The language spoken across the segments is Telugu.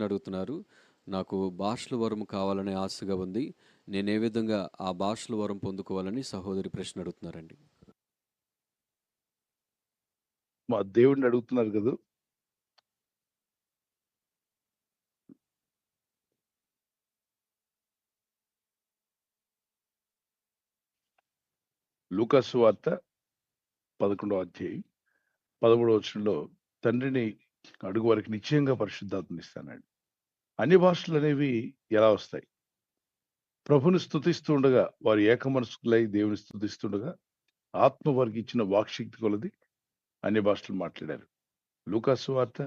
అడుగుతున్నారు. నాకు భాషల వరం కావాలనే ఆశగా ఉంది. నేనే విధంగా ఆ భాషల వరం పొందుకోవాలని సహోదరి ప్రశ్న అడుగుతున్నారండి. మా దేవుడిని అడుగుతున్నారు కదా. లూకాసు వార్త 11వ అధ్యాయం 13వ వచనంలో తండ్రిని అడుగు వారికి నిశ్చయంగా పరిశుద్ధాత్మని ఇస్తానండి. అన్ని భాషలు అనేవి ఎలా వస్తాయి? ప్రభుని స్తుతిస్తూ ఉండగా వారు ఏక మనస్కులై దేవుని స్తుతిస్తుండగా ఆత్మ వారికి ఇచ్చిన వాక్శక్తి కొలది అన్ని భాషలు మాట్లాడారు. లూకాసు వార్త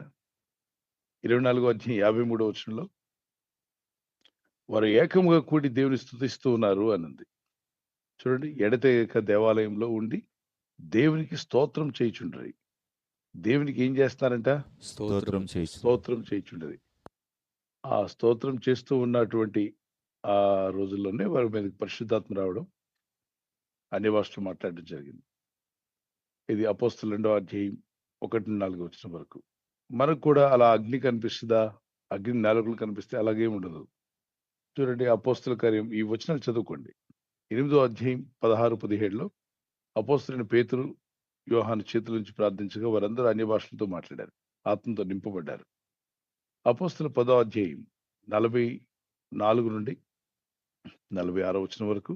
24వ అధ్యాయం 53వ వచనంలో వారు ఏకముగా కూడి దేవుని స్తుతిస్తూ ఉన్నారు అన్నది. చూడండి, ఎడతెగక దేవాలయంలో ఉండి దేవునికి స్తోత్రం చేయుచుండ్రి. దేవునికి ఏం చేస్తారంట? స్తోత్రం స్తోత్రం చేయుచు. స్తోత్రం చేయుచుండేది. ఆ స్తోత్రం చేస్తూ ఉన్నటువంటి ఆ రోజుల్లోనే వారి మీదకి పరిశుద్ధాత్మ రావడం, అన్ని భాషలు మాట్లాడడం జరిగింది. ఇది అపోస్తలుల 2వ అధ్యాయం 1-4 వచనం వరకు. మనకు కూడా అలా అగ్ని కనిపిస్తుందా? అగ్ని నాలుకలు కనిపిస్తే అలాగేం ఉండదు. చూడండి, అపోస్తల కార్యం ఈ వచనాలు చదువుకోండి. 8వ అధ్యాయం 16-17లో అపోస్తలుడైన పేతురు, యోహాను చేతుల నుంచి ప్రార్థించగా వారందరూ అన్ని భాషలతో మాట్లాడారు. ఆత్మతో నింపబడ్డారు. అపోస్తల 10వ అధ్యాయం 44-46 వచనం వరకు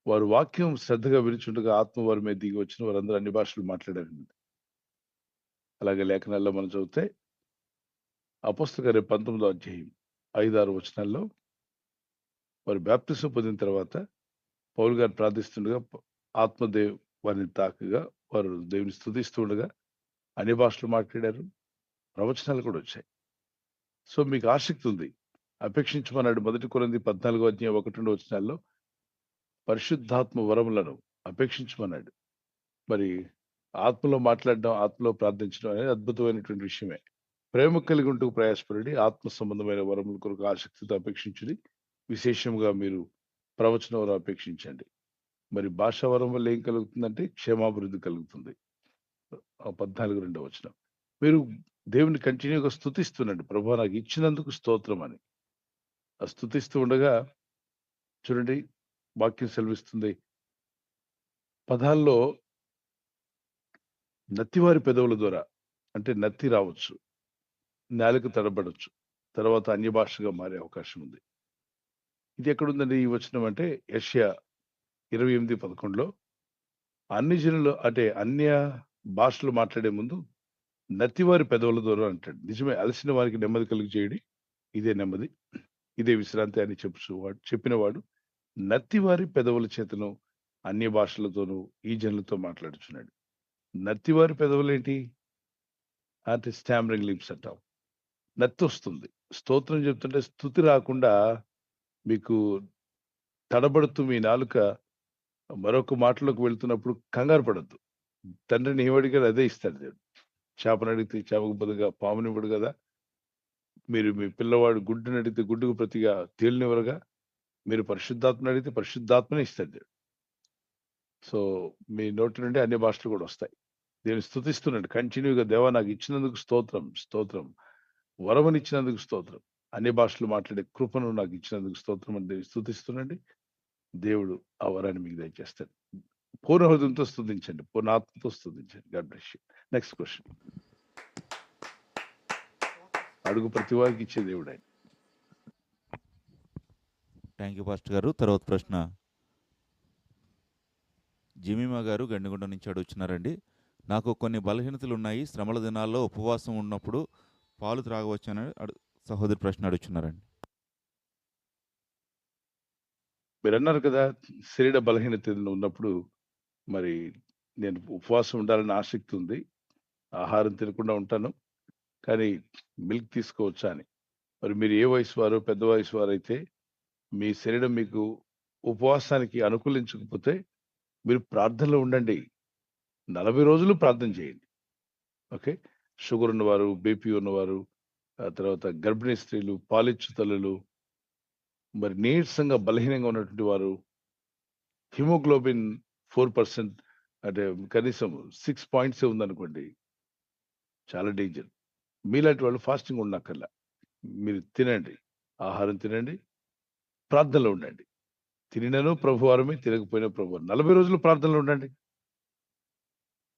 వారు వాక్యం శ్రద్ధగా వినుచుండగా ఆత్మ వారి మీద దిగి వచ్చిన వారందరూ అన్ని భాషలు మాట్లాడారు. అలాగే లేఖనాల్లో మనం చదివితే అపోస్తల కార్యం 19వ అధ్యాయం 5-6 వచనాల్లో వారు బాప్తిసం పొందిన తర్వాత పౌలు గారు ప్రార్థిస్తుండగా ఆత్మదేవ్ వారిని తాకగా వారు దేవుని స్తుతిస్తూ ఉండగా అన్ని భాషలు మాట్లాడారు. ప్రవచనాలు కూడా వచ్చాయి. సో మీకు ఆసక్తి ఉంది, అపేక్షించమన్నాడు. 1 కొరింథీ 14వ అధ్యాయం 1-2 వచనాల్లో పరిశుద్ధాత్మ వరములను అపేక్షించమన్నాడు. మరి ఆత్మలో మాట్లాడడం, ఆత్మలో ప్రార్థించడం అనేది అద్భుతమైనటువంటి విషయమే. ప్రేమ కలిగి ఉంటూ ప్రయాసపడి ఆత్మ సంబంధమైన వరముల కొరకు ఆసక్తితో అపేక్షించుడి. విశేషంగా మీరు ప్రవచన వరం అపేక్షించండి. మరి భాషా వరం వల్ల ఏం కలుగుతుందంటే క్షేమాభివృద్ధి కలుగుతుంది. 14 వచనం. మీరు దేవుని కంటిన్యూగా స్తుతిస్తుండండి. ప్రభువా నాకు ఇచ్చినందుకు స్తోత్రం అని. ఆ స్తుతిస్తూ ఉండగా చూడండి, వాక్యం సెలవిస్తుంది. పదాల్లో నత్తివారి పెదవుల ద్వారా అంటే నత్తి రావచ్చు, నాలుక తడబడొచ్చు, తర్వాత అన్య భాషగా మారే అవకాశం ఉంది. ఇది ఎక్కడుందండి ఈ వచనం అంటే యెషయా 28:11లో అన్ని జనులు అంటే అన్య భాషలు మాట్లాడే ముందు నత్తివారి పెదవుల ద్వారా అంటాడు. నిజమే, అలసిన వారికి నెమ్మది కలుగు చేయడి, ఇదే నెమ్మది, ఇదే విశ్రాంతి అని చెప్పినవాడు నత్తివారి పెదవుల చేతను అన్య భాషలతోనూ ఈ జనులతో మాట్లాడుచున్నాడు. నత్తివారి పెదవులేంటి అంటే స్టామరింగ్ లిప్స్ అంటాం. నత్తి వస్తుంది. స్తోత్రం చెప్తుంటే స్తుతి రాకుండా మీకు తడబడుతూ మీ నాలుక మరొక మాటలోకి వెళ్తున్నప్పుడు కంగారు పడొద్దు. తండ్రిని ఏమడిగాడో అదే ఇస్తాడు దేవుడు. చేపనడిగితే చేపకు బదులుగా పామునివ్వడు గదా! మీరు మీ పిల్లవాడు గుడ్డునడిగితే గుడ్డుకు ప్రతిగా తేలునివ్వరుగా! మీరు పరిశుద్ధాత్మని అడిగితే పరిశుద్ధాత్మనే ఇస్తాడు దేవుడు. సో, మీ నోటి నుండి అన్ని భాషలు కూడా వస్తాయి. దేవుని స్తుతిస్తున్నాడు కంటిన్యూగా. దేవా నాకు ఇచ్చినందుకు స్తోత్రం, స్తోత్రం. వరమునిచ్చినందుకు స్తోత్రం. అన్ని భాషలు మాట్లాడే కృపను నాకు ఇచ్చినందుకు స్తోత్రం అని దేవుని స్తుతిస్తుండండి. దేవుడు ఆ వరాన్ని మీకు దయచేస్తాడు. పూర్ణ హృదయంతో స్తుతించండి. పూర్ణ ఆత్మతో స్తుతించండి. God bless you. Next question. అడుగు ప్రతి వారికి ఇచ్చే దేవుడు ఆయన. థ్యాంక్ యూ పాస్టర్ గారు. తర్వాత ప్రశ్న జిమిమా గారు గండిగుంట నుంచి అడుగుతున్నారండి. నాకు కొన్ని బలహీనతలు ఉన్నాయి. శ్రమల దినాల్లో ఉపవాసం ఉన్నప్పుడు పాలు త్రాగవచ్చని సహోదరి ప్రశ్న అడుగుతున్నారండి. మీరన్నారు కదా, శరీర బలహీనత ఏదైనా ఉన్నప్పుడు మరి నేను ఉపవాసం ఉండాలని ఆసక్తి ఉంది. ఆహారం తినకుండా ఉంటాను. కానీ మిల్క్ తీసుకోవచ్చా అని. మరి మీరు ఏ వయసు వారో, పెద్ద వయసు వారైతే మీ శరీరం మీకు ఉపవాసానికి అనుకూలించకపోతే మీరు ప్రార్థనలో ఉండండి. 40 రోజులు ప్రార్థన చేయండి. ఓకే. షుగర్ ఉన్నవారు, బీపీ ఉన్నవారు, ఆ తర్వాత గర్భిణీ స్త్రీలు, పాలిచ్చు తల్లులు, మరి నీరసంగా బలహీనంగా ఉన్నటువంటి వారు, హిమోగ్లోబిన్ 4% అంటే కనీసం 6 పాయింట్సే ఉందనుకోండి, చాలా డేంజర్. మీలాంటి వాళ్ళు ఫాస్టింగ్ ఉండక్కర్లా. మీరు తినండి, ఆహారం తినండి, ప్రార్థనలో ఉండండి. తినినను ప్రభువారమే, తినకపోయినా ప్రభువారం. 40 రోజులు ప్రార్థనలో ఉండండి.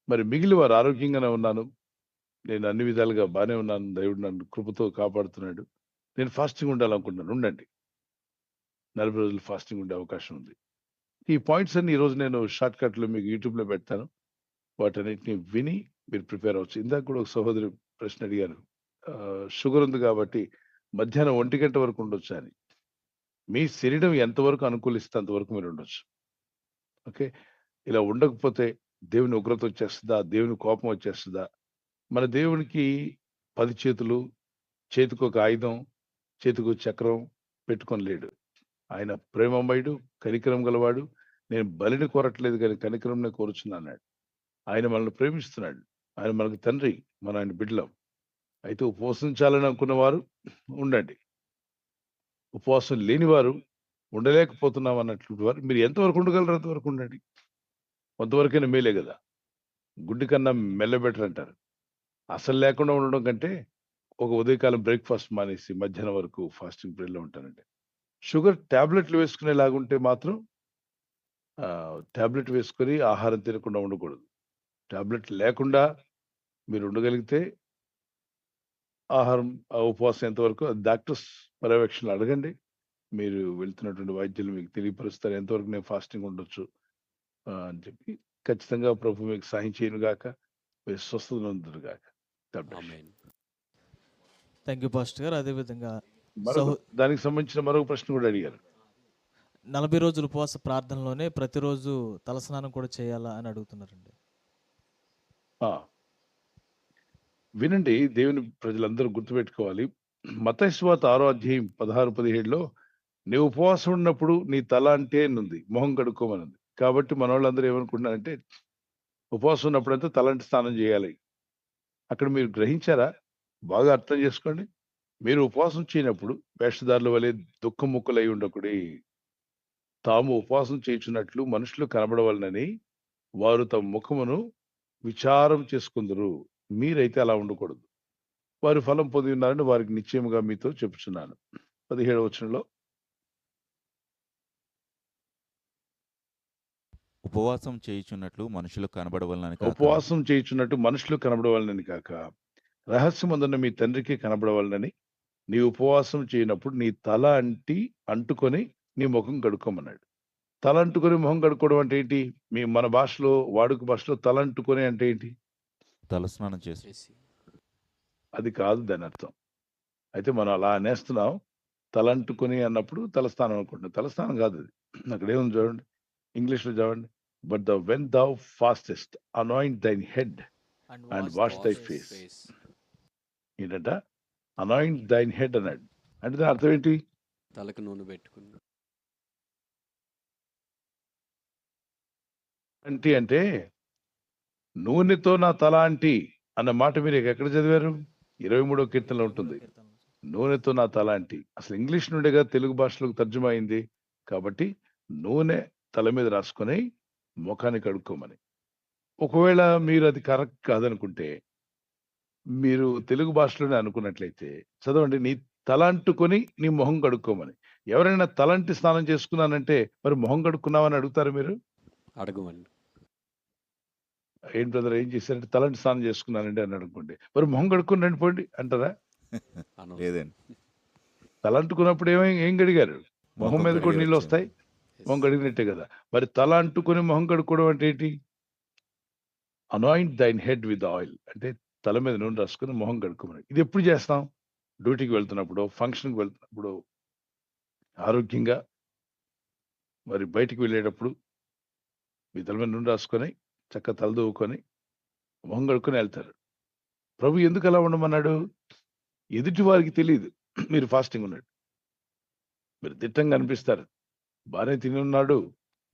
మరి మిగిలిన వారు ఆరోగ్యంగానే ఉన్నాను, నేను అన్ని విధాలుగా బానే ఉన్నాను, దేవుడు నన్ను కృపతో కాపాడుతున్నాడు, నేను ఫాస్టింగ్ ఉండాలనుకుంటున్నాను. ఉండండి. 40 రోజులు ఫాస్టింగ్ ఉండే అవకాశం ఉంది. ఈ పాయింట్స్ అన్ని ఈరోజు నేను షార్ట్ కట్‌లో మీకు యూట్యూబ్‌లో పెడతాను. వాటన్నిటిని విని మీరు ప్రిపేర్ అవ్వచ్చు. ఇందాక కూడా ఒక సహోదరి ప్రశ్న అడిగారు. షుగర్ ఉంది కాబట్టి మధ్యాహ్నం 1 గంట వరకు ఉండొచ్చా అని. మీ శరీరం ఎంతవరకు అనుకూలిస్తే అంతవరకు మీరు ఉండొచ్చు. ఓకే. ఇలా ఉండకపోతే దేవుని ఉగ్రత వచ్చేస్తదా? దేవుని కోపం వచ్చేస్తదా? మన దేవునికి 10 చేతులు, చేతికొక ఆయుధం, చేతికో చక్రం పెట్టుకొని లేడు. ఆయన ప్రేమమయుడు, కనికరం గలవాడు. నేను బలిని కోరట్లేదు గానీ కనికరంనే కోరుచున్నానన్నాడు. ఆయన మనల్ని ప్రేమిస్తున్నాడు. ఆయన మనకు తండ్రి. మనం ఆయన బిడ్డలం. అయితే ఉపవసించాలని అనుకున్న వారు ఉండండి. ఉపవాసం లేనివారు ఉండలేకపోతున్నాం అన్నటువంటి వారు మీరు ఎంతవరకు ఉండగలరో అంతవరకు ఉండండి. కొంతవరకైనా మేలే గదా! గుడ్డి కన్నా మెల్ల బెటర్ అంటారు. అసలు లేకుండా ఉండడం కంటే ఒక ఉదయకాలం బ్రేక్‌ఫాస్ట్ మానేసి మధ్యాహ్నం వరకు ఫాస్టింగ్ పీరియడ్‌లో ఉంటానండి. షుగర్ టాబ్లెట్‌లు వేసుకునేలాగుంటే మాత్రం టాబ్లెట్ వేసుకొని ఆహారం తినకుండా ఉండకూడదు. టాబ్లెట్ లేకుండా మీరు ఉండగలిగితే ఆహారం, ఉపవాసం ఎంతవరకు డాక్టర్స్ పర్యవేక్షణలో అడగండి. మీరు వెళ్తున్నటువంటి వైద్యులు మీకు తెలియపరుస్తారు ఎంతవరకు నేను ఫాస్టింగ్ ఉండొచ్చు అని చెప్పి. ఖచ్చితంగా ప్రభు మీకు సహాయం చేయనుగాక. మీరు స్వస్థత నొందుదురుగాక. God bless you. Amen. Thank you pastor గారు. అదేవిధంగా మరొక దానికి సంబంధించిన మరొక ప్రశ్న కూడా అడిగారు. 40 రోజుల ఉపవాస ప్రార్థనలోనే ప్రతిరోజు తలస్నానం కూడా చేయాలా అని అడుగుతున్నారండి. ఆ! వినండి, దేవుని ప్రజలందరూ గుర్తుపెట్టుకోవాలి. మత్తయి సువార్త 6వ అధ్యాయం 16, 17లో నీవు ఉపవాసం ఉన్నప్పుడు నీ తల అంటే ఉంది, మొహం కడుక్కోమనుంది. కాబట్టి మనోళ్ళందరూ ఏమనుకుంటున్నారంటే ఉపవాసం ఉన్నప్పుడంతా తలంటి స్నానం చేయాలి. అక్కడ మీరు గ్రహించారా? బాగా అర్థం చేసుకోండి. మీరు ఉపవాసం చేయనప్పుడు వేషధారుల వలె దుఃఖముక్కులై ఉండకుడి. తాము ఉపవాసం చేయుచున్నట్లు మనుషులు కనబడవలెనని వారు తమ ముఖమును విచారం చేసుకుందురు. మీరైతే అలా ఉండకూడదు. వారి ఫలం పొంది ఉన్నారని వారికి నిశ్చయముగా మీతో చెప్పుచున్నాను. 17వ వచనంలో ఉపవాసం చేయుచున్నట్లు మనుషులు కనబడవలనని కాక ఉపవాసం చేయుచున్నట్టు మనుషులు కనబడవలనని కాక రహస్యమందున్న మీ తండ్రికి కనబడవలనని నీ ఉపవాసం చేయనప్పుడు నీ తల అంటుకొని నీ ముఖం కడుక్కోమన్నాడు. తల అంటుకొని మొహం కడుక్కోవడం అంటే ఏంటి? మన భాషలో, వాడుక భాషలో తల అంటుకొని అంటే ఏంటి? తలస్నానం చేసి చేసి అది కాదు దాని అర్థం. అయితే మనం అలా అనేస్తున్నాం. తలంటుకొని అన్నప్పుడు తలస్నానం అనుకుంటున్నాం. తలస్నానం కాదు అది. అక్కడ ఏముంది చూడండి. ఇంగ్లీష్‌లో చదవండి. But when thou fastest anoint thine head and wash thy face. ఏంటంట? anoint thine head అన్నాడు. అంటే దాని అర్థం ఏంటి? తలకు నూనె పెట్టుకుని అంటే నూనెతో నా తల అంటి అన్న మాట మీరు ఎక్కడ చదివారు? 23వ కీర్తనలో ఉంటుంది. నూనెతో నా తల అంటి. అసలు ఇంగ్లీష్ నుండే కదా తెలుగు భాషలోకి తర్జుమా అయింది. కాబట్టి నూనె తల మీద రాసుకొని ముఖాన్ని కడుక్కోమని. ఒకవేళ మీరు అది కరెక్ట్ కాదనుకుంటే, మీరు తెలుగు భాషలోనే అనుకున్నట్లయితే చదవండి. నీ తల అంటుకొని నీ మొహం కడుక్కోమని. ఎవరైనా తలంటి స్నానం చేసుకున్నానంటే మరి మొహం కడుక్కున్నావని అడుగుతారా మీరు? అడగమండి. ఏంటి బ్రదర్ ఏం చేశారంటే తలంటి స్నానం చేసుకున్నానండి అని అనుకోండి. మరి మొహం కడుక్కొని రండి పోండి అంటారా? అనవసరం. లేదండి. తలంటుకున్నప్పుడు ఏం కడిగారు? మొహం మీద కూడా నీళ్ళు వస్తాయి. మొహం కడిగినట్టే కదా. మరి తల అంటుకొని మొహం కడుక్కోవడం అంటే ఏంటి? అనాయింట్ దైన్ హెడ్ విత్ ఆయిల్ అంటే తల మీద నూనె రాసుకొని మొహం కడుక్కోమని. ఇది ఎప్పుడు చేస్తాం? డ్యూటీకి వెళ్తున్నప్పుడు, ఫంక్షన్‌కి వెళ్తున్నప్పుడు, ఆరోగ్యంగా మరి బయటికి వెళ్ళేటప్పుడు మీ తల మీద నూనె రాసుకొని చక్కగా తల దువ్వుకొని మొహం కడుక్కొని వెళ్తారు. ప్రభు ఎందుకు అలా ఉండమన్నాడు? ఎదుటి వారికి తెలీదు మీరు ఫాస్టింగ్ ఉన్నట్టు. మీరు దిట్టంగా అనిపిస్తారు. బానే తిని ఉన్నాడు,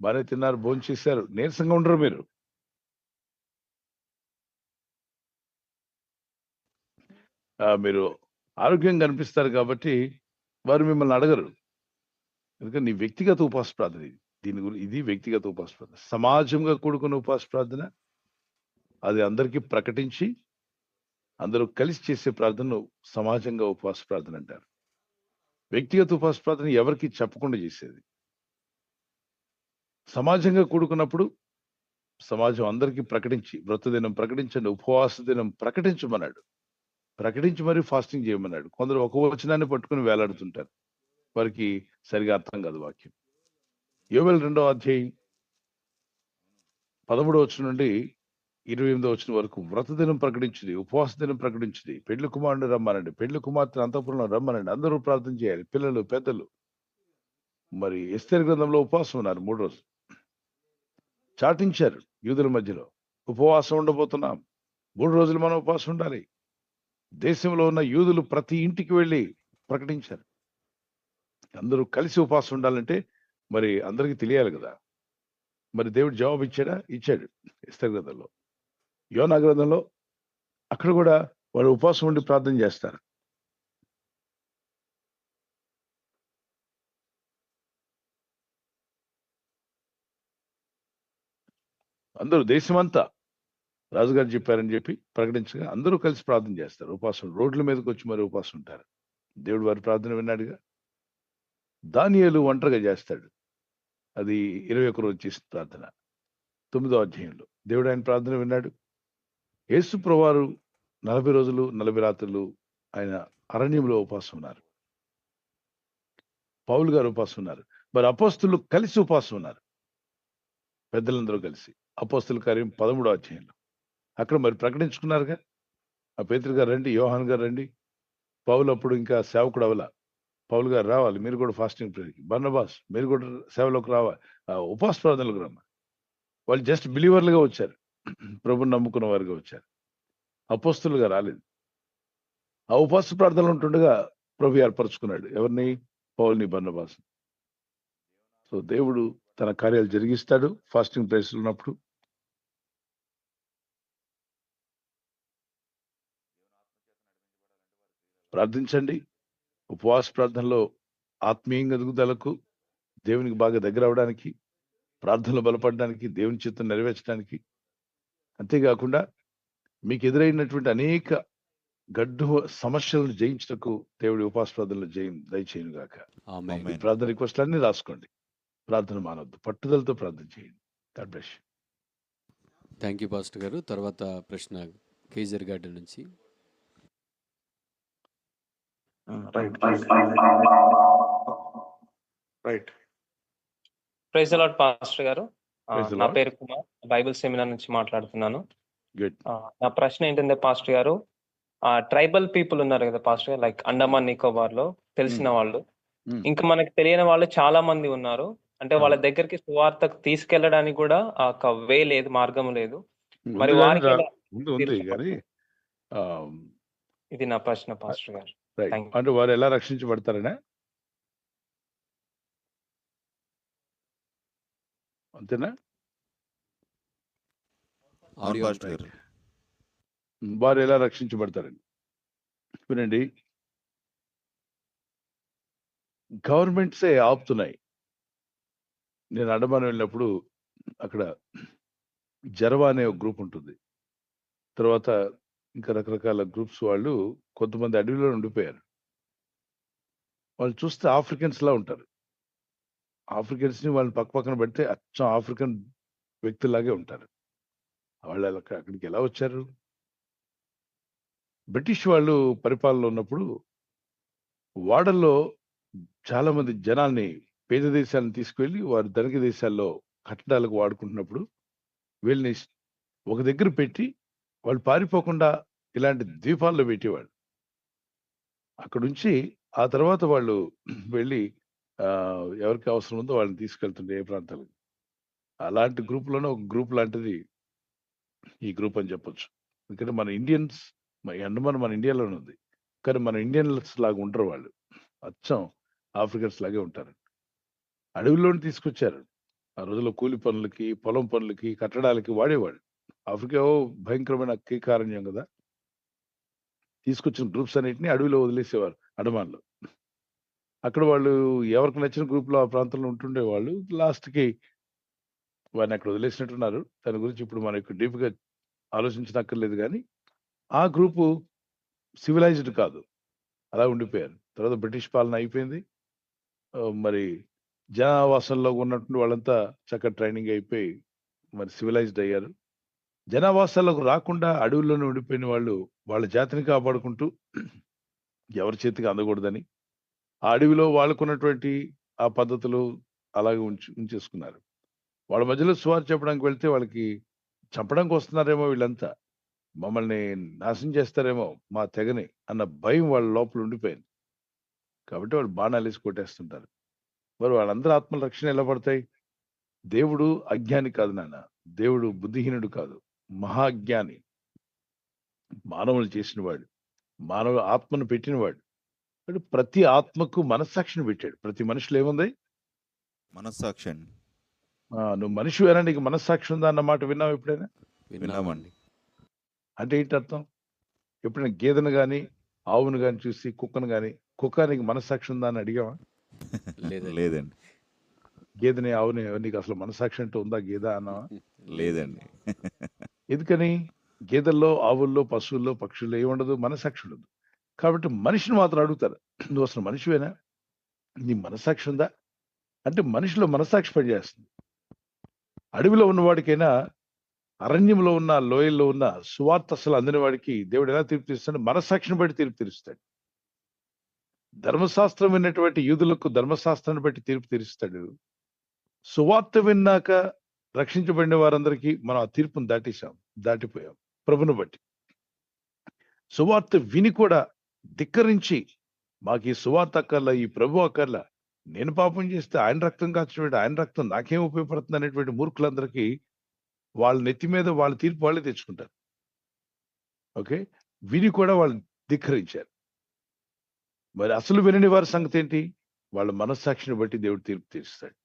బానే తిన్నారు, భోంచేశారు, నీరసంగా ఉండరు మీరు. మీరు ఆరోగ్యంగా కనిపిస్తారు కాబట్టి వారు మిమ్మల్ని అడగరు. ఎందుకంటే నీ వ్యక్తిగత ఉపవాస ప్రార్థన ఇది. ఇది వ్యక్తిగత ఉపవాస ప్రార్థన. సమాజంగా కూడుకున్న ఉపవాస ప్రార్థన అది అందరికీ ప్రకటించి అందరూ కలిసి చేసే ప్రార్థనను సమాజంగా ఉపవాస ప్రార్థన అంటారు. వ్యక్తిగత ఉపవాస ప్రార్థన ఎవరికి చెప్పకుండా చేసేది. సమాజంగా కూడుకున్నప్పుడు సమాజం అందరికీ ప్రకటించి వ్రత దినం ప్రకటించండి, ఉపవాస దినం ప్రకటించమన్నాడు. ప్రకటించి మరీ ఫాస్టింగ్ చేయమన్నాడు. కొందరు ఒక వచనాన్ని పట్టుకుని వేలాడుతుంటారు. వారికి సరిగా అర్థం కాదు వాక్యం. యోవేలు 2వ అధ్యాయం 13వ వచనం నుండి 28వ వచనం వరకు వ్రత దినం ప్రకటించింది, ఉపవాస దినం ప్రకటించింది, పెళ్లి కుమారుని రమ్మనండి, పెళ్లి కుమార్తెను అంతఃపురంలో రమ్మనండి, అందరూ ప్రార్థన చేయాలి, పిల్లలు పెద్దలు. మరి ఎస్తేరు గ్రంథంలో ఉపవాసం ఉన్నారు 3 రోజులు. చాటించారు యూదుల మధ్యలో, ఉపవాసం ఉండబోతున్నాం, 3 రోజులు మనం ఉపవాసం ఉండాలి. దేశంలో ఉన్న యూదులు ప్రతి ఇంటికి వెళ్ళి ప్రకటించారు. అందరూ కలిసి ఉపవాసం ఉండాలంటే మరి అందరికీ తెలియాలి కదా. మరి దేవుడు జవాబు ఇచ్చాడా? ఇచ్చాడు. ఎస్తేరు గ్రంథంలో, యోనా గ్రంథంలో అక్కడ కూడా వాళ్ళు ఉపవాసం ఉండి ప్రార్థన చేస్తారు. అందరూ దేశమంతా రాజుగారు చెప్పారని చెప్పి ప్రకటించగా అందరూ కలిసి ప్రార్థన చేస్తారు. ఉపవాసం రోడ్ల మీదకి వచ్చి మరి ఉపవాసం ఉంటారు. దేవుడు వారి ప్రార్థన విన్నాడుగా. దానియేలు ఒంటరిగా చేస్తాడు. అది 21 రోజు చేసిన ప్రార్థన 9వ అధ్యాయంలో. దేవుడు ఆయన ప్రార్థన విన్నాడు. యేసు ప్రభువారు 40 రోజులు 40 రాత్రులు ఆయన అరణ్యంలో ఉపవాసం ఉన్నారు. పౌలు గారు ఉపవాసం ఉన్నారు. మరి అపోస్తులు కలిసి ఉపవాసం ఉన్నారు, పెద్దలందరూ కలిసి. అపోస్తుల కార్యం 13వ అధ్యాయంలో అక్కడ మరి ప్రకటించుకున్నారుగా. ఆ పేతురు గారు రండి, యోహాన్ గారు రండి. పౌలు అప్పుడు ఇంకా సేవకుడు అవల. పౌలు గారు రావాలి, మీరు కూడా ఫాస్టింగ్ ప్రేయర్కి. బర్నబాస్ మీరు కూడా సేవలోకి రావాలి, ఉపవాస ప్రార్థనలకు రమ్మ. వాళ్ళు జస్ట్ బిలీవర్లుగా వచ్చారు, ప్రభుని నమ్ముకున్న వారుగా వచ్చారు, అపోస్తులుగా రాలేదు. ఆ ఉపవాస ప్రార్థనలు ఉంటుండగా ప్రభు ఏర్పరచుకున్నాడు ఎవరిని? పౌల్ని, బర్నబాస్. సో దేవుడు తన కార్యాలు జరిగిస్తాడు ఫాస్టింగ్ ప్రేయర్స్ ఉన్నప్పుడు. ప్రార్థించండి. ఉపవాస ప్రార్థనలో ఆత్మీయంగా ఎదుగుదలకు, దేవునికి బాగా దగ్గర అవడానికి, ప్రార్థనలు బలపడడానికి, దేవుని చిత్తం నెరవేర్చడానికి. అంతేకాకుండా మీకు ఎదురైనటువంటి అనేక గడ్డు సమస్యలను జయించటకు దేవుడి ఉపవాస ప్రార్థనలు దయచేయను గాక. ఆమేన్. ఈ ప్రార్థన రిక్వెస్ట్లన్నీ రాసుకోండి. ప్రార్థన మానవద్దు, పట్టుదలతో ప్రార్థన చేయండి. God bless you. Thank you pastor గారు. తర్వాత ప్రశ్న కేజర్ గార్డెన్ నుంచి. Right right praise the Lord pastor గారు. Praise the నా Lord. పేరు కుమార్, బైబిల్ సెమినార్ నుంచి మాట్లాడుతున్నాను. గుడ్. నా ప్రశ్న ఏంటంటే పాస్టర్ గారు, ట్రైబల్ పీపుల్ ఉన్నారు కదా పాస్టర్ గారు, లైక్ అండమాన్ నికోబార్ లో తెలిసిన వాళ్ళు, ఇంకా మనకి తెలియని వాళ్ళు చాలా మంది ఉన్నారు. అంటే వాళ్ళ దగ్గరికి సువార్తకు తీసుకెళ్ళడానికి కూడా ఒక వే లేదు, మార్గం లేదు. మరి వారికి ఎలా ఉంది కానీ ఇది నా ప్రశ్న పాస్టర్ గారు. రైట్. Thank you. అంటే వారు ఎలా రక్షించబడతారనే అంతేనా? అవును ఆడియో పాస్టర్ గారు. వారు ఎలా రక్షించబడతారండి? వినండి, గవర్నమెంట్సే ఆపుతున్నాయి. నేను అండమాన్ వెళ్ళినప్పుడు అక్కడ జరవా అనే ఒక గ్రూప్ ఉంటుంది. తర్వాత ఇంకా రకరకాల గ్రూప్స్ వాళ్ళు కొంతమంది అడవిలో ఉండిపోయారు. వాళ్ళు చూస్తే ఆఫ్రికన్స్ లా ఉంటారు. ఆఫ్రికన్స్ ని వాళ్ళని పక్క పక్కన పెడితే అచ్చం ఆఫ్రికన్ వ్యక్తులాగే ఉంటారు. వాళ్ళు అక్కడికి ఎలా వచ్చారు? బ్రిటిష్ వాళ్ళు పరిపాలనలో ఉన్నప్పుడు వాడల్లో చాలా మంది జనాల్ని, పేద దేశాలను తీసుకువెళ్ళి వారు ధనిక దేశాల్లో కట్టడాలకు వాడుకుంటున్నప్పుడు వీళ్ళని ఒక దగ్గర పెట్టి వాళ్ళు పారిపోకుండా ఇలాంటి ద్వీపాల్లో పెట్టేవాళ్ళు. అక్కడ నుంచి ఆ తర్వాత వాళ్ళు వెళ్ళి ఎవరికి అవసరం ఉందో వాళ్ళని తీసుకెళ్తుండే ఏ ప్రాంతాలకు. అలాంటి గ్రూప్లోనే ఒక గ్రూప్ లాంటిది ఈ గ్రూప్ అని చెప్పొచ్చు. ఎందుకంటే మన ఇండియన్స్, అండమాన్ మన ఇండియాలోనే ఉంది, కానీ మన ఇండియన్స్ లాగా ఉంటారు వాళ్ళు. అచ్చం ఆఫ్రికన్స్ లాగే ఉంటారు. అడవిలోని తీసుకొచ్చారు. ఆ రోజుల్లో కూలి పనులకి, పొలం పనులకి, కట్టడాలకి వాడేవాడు. ఆఫ్రికా భయంకరమైన కీకారణ్యం కదా. తీసుకొచ్చిన గ్రూప్స్ అన్నిటిని అడవిలో వదిలేసేవారు అండమాన్లో. అక్కడ వాళ్ళు ఎవరికి నచ్చిన గ్రూప్లో ఆ ప్రాంతంలో ఉంటుండే వాళ్ళు. లాస్ట్కి వారిని అక్కడ వదిలేసినట్టున్నారు. దాని గురించి ఇప్పుడు మనకు డీప్గా ఆలోచించనక్కర్లేదు. కానీ ఆ గ్రూపు సివిలైజ్డ్ కాదు, అలా ఉండిపోయారు. తర్వాత బ్రిటిష్ పాలన అయిపోయింది. మరి జనావాసంలో ఉన్నటువంటి వాళ్ళంతా చక్కగా ట్రైనింగ్ అయిపోయి మరి సివిలైజ్డ్ అయ్యారు. జనావాసాలకు రాకుండా అడవుల్లోనే ఉండిపోయిన వాళ్ళు వాళ్ళ జాతిని కాపాడుకుంటూ ఎవరి చేతికి అందకూడదని ఆ అడవిలో వాళ్ళకున్నటువంటి ఆ పద్ధతులు అలాగే ఉంచేసుకున్నారు. వాళ్ళ మధ్యలో సువార్త చెప్పడానికి వెళ్తే వాళ్ళకి చంపడానికి వస్తున్నారేమో వీళ్ళంతా, మమ్మల్ని నాశనం చేస్తారేమో మా తెగని అన్న భయం వాళ్ళ లోపల ఉండిపోయింది. కాబట్టి వాళ్ళు బాణాలు వేసి కొట్టేస్తుంటారు. మరి వాళ్ళందరూ ఆత్మల రక్షణ ఎలా పడతాయి? దేవుడు అజ్ఞాని కాదు నాన్న, దేవుడు బుద్ధిహీనుడు కాదు, మహాజ్ఞాని, మానవులు చేసినవాడు, మానవ ఆత్మను పెట్టినవాడు. కాబట్టి ప్రతి ఆత్మకు మనస్సాక్షిని పెట్టాడు. ప్రతి మనిషిలో ఏముంది? మనస్సాక్షి అండి. నువ్వు మనిషివేనా, నీకు మనస్సాక్షి ఉందా అన్న మాట విన్నావు ఎప్పుడైనా? విన్నామండి. అంటే ఏంటి అర్థం? ఎప్పుడైనా గేదెను కానీ ఆవును కానీ చూసి కుక్కను కానీ, కుక్క నీకు మనస్సాక్షి ఉందా అని అడిగావా? లేదండి. గేదెని ఆవుని నీకు అసలు మనస్సాక్షి అంటే ఉందా గేద అన్నావా? లేదండి. ఎందుకని? గేదెల్లో, ఆవుల్లో, పశువుల్లో, పక్షుల్లో ఏముండదు? మనస్సాక్షి ఉండదు. కాబట్టి మనిషిని మాత్రం అడుగుతారు, నువ్వు అసలు మనిషివేనా, నీ మనస్సాక్షి ఉందా అంటే మనిషిలో మనస్సాక్షి పనిచేస్తుంది. అడవిలో ఉన్నవాడికైనా, అరణ్యంలో ఉన్న, లోయల్లో ఉన్న సువార్త అసలు అందిన వాడికి దేవుడు ఎలా తీర్పు తీస్తాడు? మనస్సాక్షిని బట్టి తీర్పు తీరుస్తాడు. ధర్మశాస్త్రం విన్నటువంటి యూదులకు ధర్మశాస్త్రాన్ని బట్టి తీర్పు తీరుస్తాడు. సువార్త విన్నాక రక్షించబడిన వారందరికీ మనం ఆ తీర్పును దాటిపోయాం ప్రభుని బట్టి. సువార్త విని కూడా ధిక్కరించి మాకు ఈ సువార్త అక్కర్లా, ఈ ప్రభు అక్కర్లా, నేను పాపం చేస్తే ఆయన రక్తం కాచినటువంటి ఆయన రక్తం నాకేం ఉపయోగపడుతుంది అనేటువంటి మూర్ఖులందరికీ వాళ్ళ నెత్తి మీద వాళ్ళ తీర్పు వాళ్ళే తెచ్చుకుంటారు. ఓకే, విని కూడా వాళ్ళు ధిక్కరించారు. మరి అసలు వినని వారి సంగతి ఏంటి? వాళ్ళ మనస్సాక్షిని బట్టి దేవుడు తీర్పు తీరుస్తాడు.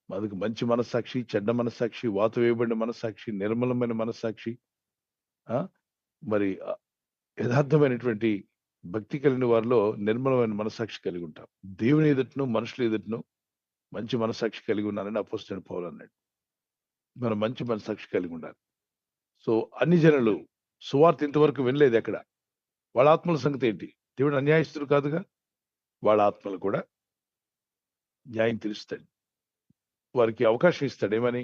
మనకు మంచి మనస్సాక్షి, చెడ్డ మనస్సాక్షి, వాత వేయబడిన మనస్సాక్షి, నిర్మలమైన మనస్సాక్షి, మరి యథార్థమైనటువంటి భక్తి కలిగిన వారిలో నిర్మలమైన మనస్సాక్షి కలిగి ఉంటాం. దేవుని ఎదుటను మనుషుల ఎదుటను మంచి మనస్సాక్షి కలిగి ఉన్నానని అపోస్తలుడైన పౌలు అన్నాడు. మనం మంచి మనస్సాక్షి కలిగి ఉండాలి. సో అన్ని జనులు సువార్త ఇంతవరకు వినలేదు ఎక్కడ. వాళ్ళ ఆత్మల సంగతి ఏంటి? దేవుడు అన్యాయస్తుడు కాదుగా, వాళ్ళ ఆత్మలు కూడా న్యాయం తీరుస్తాడు. వారికి అవకాశం ఇస్తాడు. ఏమని?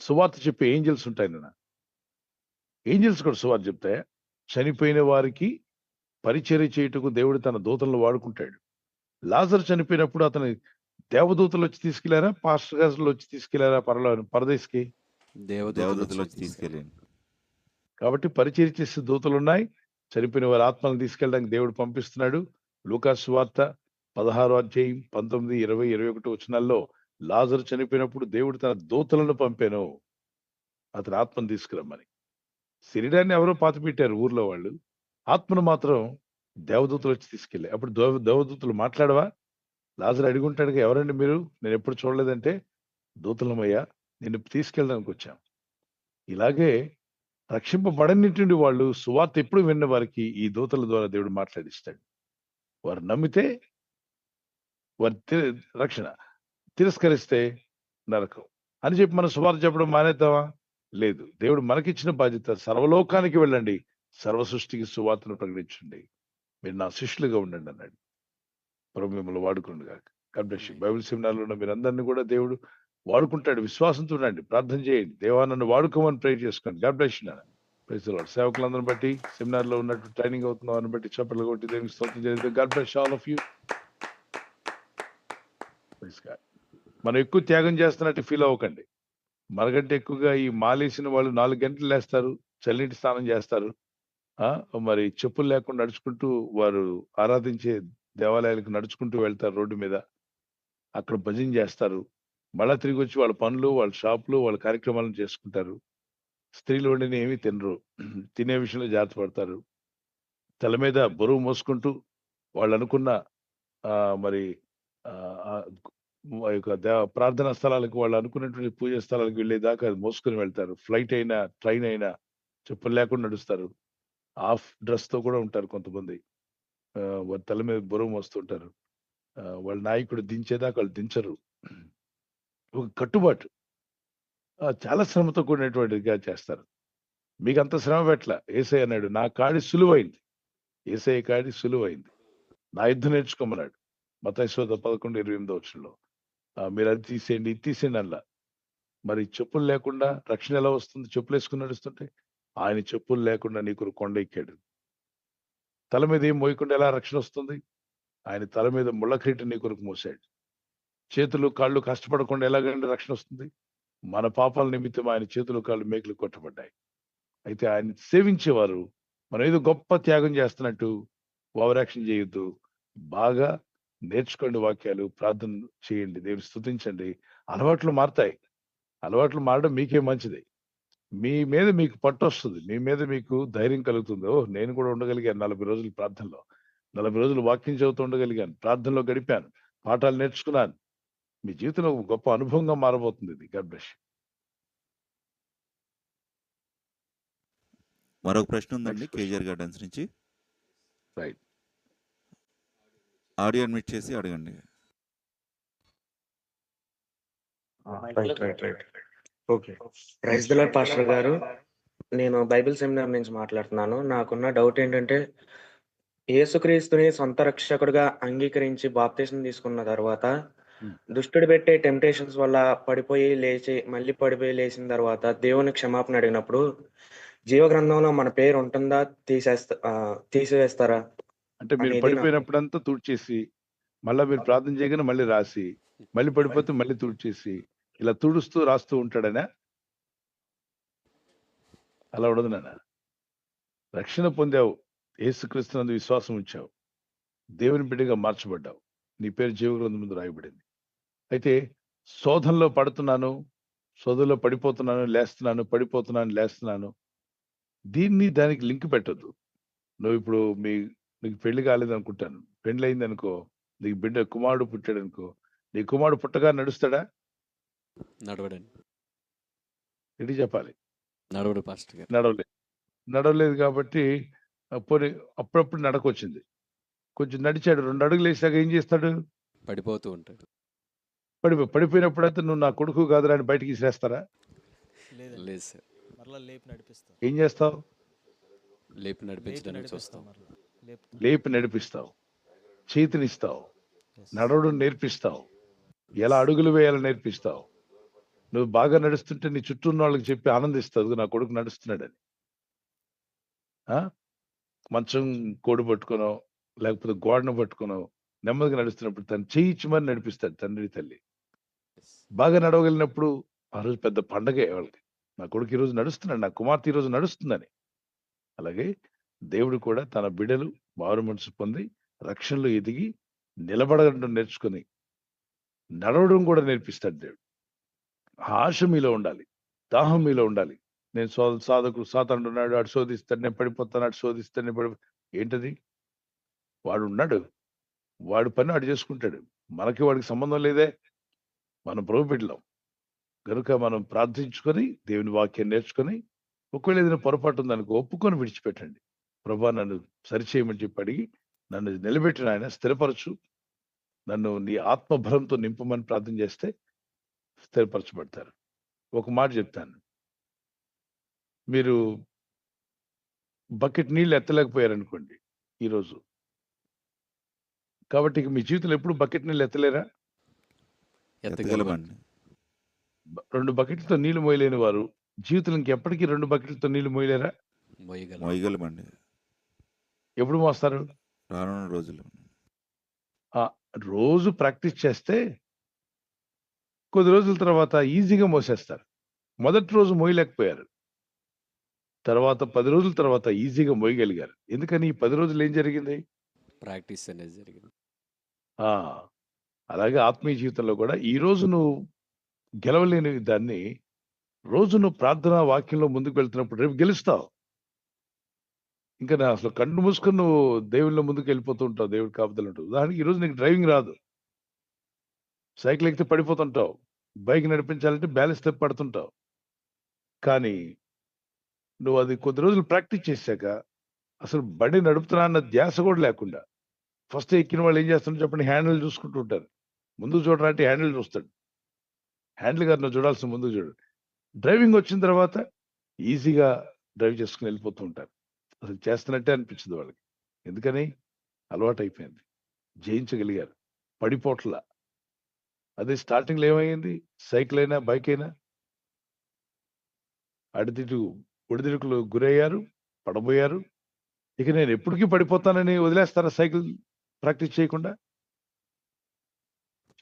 సువార్త చెప్పే ఏంజల్స్ ఉంటాయి నాన్న. ఏంజల్స్ కూడా సువార్త చెప్తాయా? చనిపోయిన వారికి పరిచర్య చేయుటకు దేవుడు తన దూతలను వాడుకుంటాడు. లాజరు చనిపోయినప్పుడు అతని దేవదూతలు వచ్చి తీసుకెళ్లారా, పాస్టర్ గారు వచ్చి తీసుకెళ్లారా పరదేశికి? దేవదూతలు వచ్చి తీసుకెళ్ళాను. కాబట్టి పరిచర్య చేసే దూతలు ఉన్నాయి. చనిపోయిన వారి ఆత్మలను తీసుకెళ్ళడానికి దేవుడు పంపిస్తున్నాడు. లూకాసు సువార్త 16వ అధ్యాయం 19, 20, 21 వచనాల్లో లాజరు చనిపోయినప్పుడు దేవుడు తన దూతలను పంపాను అతని ఆత్మను తీసుకురమ్మని. శరీరాన్ని ఎవరో పాతి పెట్టారు ఊర్లో వాళ్ళు, ఆత్మను మాత్రం దేవదూతలు వచ్చి తీసుకెళ్ళాయి. అప్పుడు దేవదూతలు మాట్లాడవా? లాజరు అడుగుంటాడుగా, ఎవరండి మీరు, నేను ఎప్పుడు చూడలేదంటే, దూతలమయ్యా, నేను తీసుకెళ్ళడానికి వచ్చాం. ఇలాగే రక్షింపబడనిటువంటి వాళ్ళు సువార్త ఎప్పుడు విన్న వారికి ఈ దూతల ద్వారా దేవుడు మాట్లాడిస్తాడు. వారు నమ్మితే వారి రక్షణ, తిరస్కరిస్తే నరకం అని చెప్పి మనం సువార్త చెప్పడం మానేద్దామా? లేదు. దేవుడు మనకిచ్చిన బాధ్యత, సర్వలోకానికి వెళ్ళండి, సర్వ సృష్టికి సువార్తను ప్రకటించండి, మీరు నా శిష్యులుగా ఉండండి అన్నాడు. ప్రభు మిమ్మల్ని వాడుకోండి కాక. God bless you. బైబిల్ సెమినార్లో ఉన్న మీరందరినీ కూడా దేవుడు వాడుకుంటాడు. విశ్వాసంతో ఉండండి, ప్రార్థన చేయండి, దేవా నన్ను వాడుకోమని ప్రే చేసుకోండి. God bless you. Praise the Lord. సేవకులందరిని బట్టి, సెమినార్లో ఉన్నట్టు ట్రైనింగ్ అవుతున్న వారిని బట్టి చప్పట్లు కొట్టి దేవునికి స్తోత్రం చేయండి. God bless all of you. మనం ఎక్కువ త్యాగం చేస్తున్నట్టు ఫీల్ అవ్వకండి. మనకంటే ఎక్కువగా ఈ మాలేసిన వాళ్ళు 4 గంటలు లేస్తారు, చల్లనీటి స్నానం చేస్తారు, మరి చెప్పులు లేకుండా నడుచుకుంటూ వారు ఆరాధించే దేవాలయాలకు నడుచుకుంటూ వెళ్తారు రోడ్డు మీద, అక్కడ భజన చేస్తారు, మళ్ళా తిరిగి వచ్చి వాళ్ళ పనులు, వాళ్ళ షాపులు, వాళ్ళ కార్యక్రమాలను చేసుకుంటారు. స్త్రీలు వండిని ఏమీ తినరు, తినే విషయంలో జాగ్రత్త పడతారు. తల మీద బరువు మోసుకుంటూ వాళ్ళు అనుకున్న మరి ప్రార్థనా స్థలాలకు, వాళ్ళు అనుకున్నటువంటి పూజ స్థలాలకు వెళ్ళేదాకా అది మోసుకొని వెళ్తారు. ఫ్లైట్ అయినా, ట్రైన్ అయినా చెప్పులు లేకుండా నడుస్తారు. హాఫ్ డ్రెస్ తో కూడా ఉంటారు కొంతమంది. వాళ్ళ తల మీద బరువు మోస్తుంటారు. వాళ్ళ నాయకుడు దించేదాకా వాళ్ళు దించరు. ఒక కట్టుబాటు, చాలా శ్రమతో కూడినటువంటిదిగా చేస్తారు. మీకు అంత శ్రమ పెట్టల. యేసయ్య అన్నాడు, నా కాడి సులువైంది. యేసయ్య కాడి సులువైంది. నా యుద్ధం నేర్చుకోమన్నాడు. మత్తయి సువార్త 11:28 మీరు అది తీసేయండి, ఇది తీసేయండి అనలా. మరి చెప్పులు లేకుండా రక్షణ ఎలా వస్తుంది? చెప్పులు వేసుకుని నడుస్తుంటే ఆయన చెప్పులు లేకుండా నీ కొరకు కొండ ఎక్కాడు. తల మీద ఏం మోయకుండా ఎలా రక్షణ వస్తుంది? ఆయన తల మీద ముళ్ళ కిరీటం నీ కొరకు మోసాడు. చేతులు కాళ్ళు కష్టపడకుండా ఎలాగంటే రక్షణ వస్తుంది? మన పాపాల నిమిత్తం ఆయన చేతులు కాళ్ళు మేకులు కొట్టబడ్డాయి. అయితే ఆయన సేవించేవారు మనం ఏదో గొప్ప త్యాగం చేస్తున్నట్టు ఓవరాక్షన్ చేయొద్దు. బాగా నేర్చుకోండి వాక్యాలు, ప్రార్థన చేయండి, దేవుని స్తుతించండి. అలవాట్లు మారతాయి. అలవాట్లు మారడం మీకే మంచిది. మీ మీద మీకు పట్టు వస్తుంది. మీ మీద మీకు ధైర్యం కలుగుతుంది. ఓహ్, నేను కూడా ఉండగలిగాను 40 రోజులు ప్రార్థనలో. 40 రోజులు వాక్యం చదువుతూ ఉండగలిగాను. ప్రార్థనలో గడిపాను. పాఠాలు నేర్చుకున్నాను. మీ జీవితంలో ఒక గొప్ప అనుభవంగా మారబోతుంది ఇది. God bless you. మరొక ప్రశ్న ఉందండి నెక్స్ట్ క్వశ్చన్. కేజీఆర్ గార్డెన్స్ నుంచి. రైట్. ఆడియో అడ్మిట్ చేసి అడగండి. Right. Okay. Praise the Lord pastor గారు. నేను బైబిల్ సెమినార్ నుంచి మాట్లాడుతున్నాను. నాకున్న డౌట్ ఏంటంటే, యేసుక్రీస్తుని సొంత రక్షకుడిగా అంగీకరించి బాప్తిసం తీసుకున్న తర్వాత దుష్టుడు పెట్టే టెంప్టేషన్స్ వల్ల మళ్ళీ పడిపోయి లేచిన తర్వాత దేవుని క్షమాపణ అడిగినప్పుడు జీవ గ్రంథంలో మన పేరు ఉంటుందా, తీసివేస్తారా అంటే మీరు అనేది నాకు పడిపోయినప్పుడంతా తుడిచేసి, మళ్ళా మీరు ప్రార్థన చేయగానే మళ్ళీ రాసి, మళ్ళీ పడిపోతే మళ్ళీ తుడిచేసి, ఇలా తుడుస్తూ రాస్తూ ఉంటాడనా? అలా ఉండదు నాన్న. రక్షణ పొందావు, యేసుక్రీస్తునందు విశ్వాసం ఉంచావు, దేవుని బిడ్డగా మార్చబడ్డావు, నీ పేరు జీవగ్రంథం ముందు రాయబడింది. అయితే శోధనలో పడుతున్నాను, శోధనలో పడిపోతున్నాను, లేస్తున్నాను, పడిపోతున్నాను, లేస్తున్నాను, దీన్ని దానికి లింక్ పెట్టొద్దు. నువ్వు ఇప్పుడు నీకు పెళ్లి కాలేదనుకుంటాను, పెళ్లి అయింది అనుకో, నీకు బిడ్డ కుమారుడు పుట్టాడు అనుకో, నీ కుమారుడు పుట్టగా నడుస్తాడా? నడవడండి. ఎటు చెప్పాలి? నడవడు పాస్టర్ గారు. నడవలేదు కాబట్టి పోనీ అప్పుడప్పుడు నడకొచ్చింది, కొంచెం నడిచాడు, 2 అడుగులు వేసాక ఏం చేస్తాడు? పడిపోతూ ఉంటాడు. పడిపోయినప్పుడైతే నువ్వు నా కొడుకు కాదురా అని బయటికి విసిరేస్తారా? లేదండి, లేదు సార్. మరలా లేపి నడిపిస్తాం. ఏం చేస్తావు? లేపి లేపి నడిపించడానికి నడిపిస్తాం, చూస్తాం. మరలా లేపుతాం. లేపి నడిపిస్తావు, చేతినిస్తావు, Yes. నడవడం నేర్పిస్తావు, ఎలా అడుగులు వేయాలని నేర్పిస్తావు. నువ్వు బాగా నడుస్తుంటే నీ చుట్టూ ఉన్న వాళ్ళకి చెప్పి ఆనందిస్తావు, నా కొడుకు నడుస్తున్నాడని. మంచం కోడి పట్టుకునో లేకపోతే గోడను పట్టుకునో నెమ్మదిగా నడుస్తున్నప్పుడు తను చేయించి మరి నడిపిస్తాడు తండ్రి తల్లి. బాగా నడవగలిగినప్పుడు ఆ రోజు పెద్ద పండగే వాళ్ళకి. నా కొడుకు ఈరోజు నడుస్తున్నాడు, నా కుమార్తె ఈరోజు నడుస్తుందని. అలాగే దేవుడు కూడా తన బిడ్డలు మారు మనసు పొంది రక్షణలో ఎదిగి నిలబడడం నేర్చుకుని నడవడం కూడా నేర్పిస్తాడు దేవుడు. ఆశ మీలో ఉండాలి, దాహం మీలో ఉండాలి. నేను సాధకుడు సాతానుడు ఉన్నాడు, అటు శోధిస్తాడు, నేను పడిపోతాను, అటు శోధిస్తాడు, నేను ఏంటది? వాడు ఉన్నాడు, వాడి పని అటు చేసుకుంటాడు, మనకి వాడికి సంబంధం లేదే. మనం ప్రభు బిడ్డలం కనుక మనం ప్రార్థించుకొని దేవుని వాక్యం నేర్చుకొని, ఒకవేళ ఏదైనా పొరపాటు ఉందనుకో ఒప్పుకొని విడిచిపెట్టండి. ప్రభా నన్ను సరిచేయమని చెప్పి అడిగి, నన్ను నిలబెట్టిన ఆయన స్థిరపరచు, నన్ను నీ ఆత్మబలంతో నింపమని ప్రార్థన చేస్తే స్థిరపరచబడతారు. ఒక మాట చెప్తాను, మీరు బకెట్ నీళ్ళు ఎత్తలేకపోయారనుకోండి ఈరోజు, కాబట్టి మీ జీవితంలో ఎప్పుడు బకెట్ నీళ్ళు ఎత్తలేరా? ఎత్తగలమండి. 2 బకెట్లతో నీళ్లు మోయలేని వారు జీవితంలో ఇంకెప్పటికీ 2 బకెట్లతో నీళ్లు మోయలేరా? మోయగలమండి. ఎప్పుడు మోస్తారు? రానున్న రోజులు. రోజు ప్రాక్టీస్ చేస్తే కొద్ది రోజుల తర్వాత ఈజీగా మోసేస్తారు. మొదటి రోజు మోయలేకపోయారు, తర్వాత 10 రోజుల తర్వాత ఈజీగా మోయగలిగారు. ఎందుకని? ఈ 10 రోజులు ఏం జరిగింది? ప్రాక్టీస్ అనేది జరిగింది. అలాగే ఆత్మీయ జీవితంలో కూడా ఈ రోజు నువ్వు గెలవలేని దాన్ని రోజు నువ్వు ప్రార్థన వాక్యంలో ముందుకు వెళ్తున్నప్పుడు రేపు గెలుస్తావు. ఇంకా అసలు కళ్ళు మూసుకొని నువ్వు దేవుళ్ళ ముందుకు వెళ్ళిపోతూ ఉంటావు, దేవుడి కాపుదలు ఉంటుంది. ఉదాహరణకి ఈరోజు నీకు డ్రైవింగ్ రాదు, సైకిల్ ఎక్కితే పడిపోతుంటావు, బైక్ నడిపించాలంటే బ్యాలెన్స్ తప్పి పడుతుంటావు. కానీ నువ్వు అది కొద్ది రోజులు ప్రాక్టీస్ చేశాక అసలు బండి నడుపుతున్నా అన్న ధ్యాస కూడా లేకుండా, ఫస్ట్ ఎక్కిన వాళ్ళు ఏం చేస్తారో చెప్పండి, హ్యాండిల్ చూసుకుంటూ ఉంటారు. ముందుకు చూడరా అంటే హ్యాండిల్ చూస్తాడు, హ్యాండిల్ గారు నువ్వు చూడాల్సిన ముందుకు చూడు. డ్రైవింగ్ వచ్చిన తర్వాత ఈజీగా డ్రైవ్ చేసుకుని వెళ్ళిపోతూ ఉంటారు. అసలు చేస్తున్నట్టే అనిపించదు వాళ్ళకి. ఎందుకని? అలవాటైపోయింది. జయించగలిగారు. పడిపోట్ల. అదే స్టార్టింగ్‌లో ఏమయ్యింది? సైకిల్ అయినా, బైక్ అయినా ఒడిదుడుకులు గురయ్యారు, పడబోయారు. ఇక నేను ఎప్పటికీ పడిపోతానని వదిలేస్తారా సైకిల్ ప్రాక్టీస్ చేయకుండా?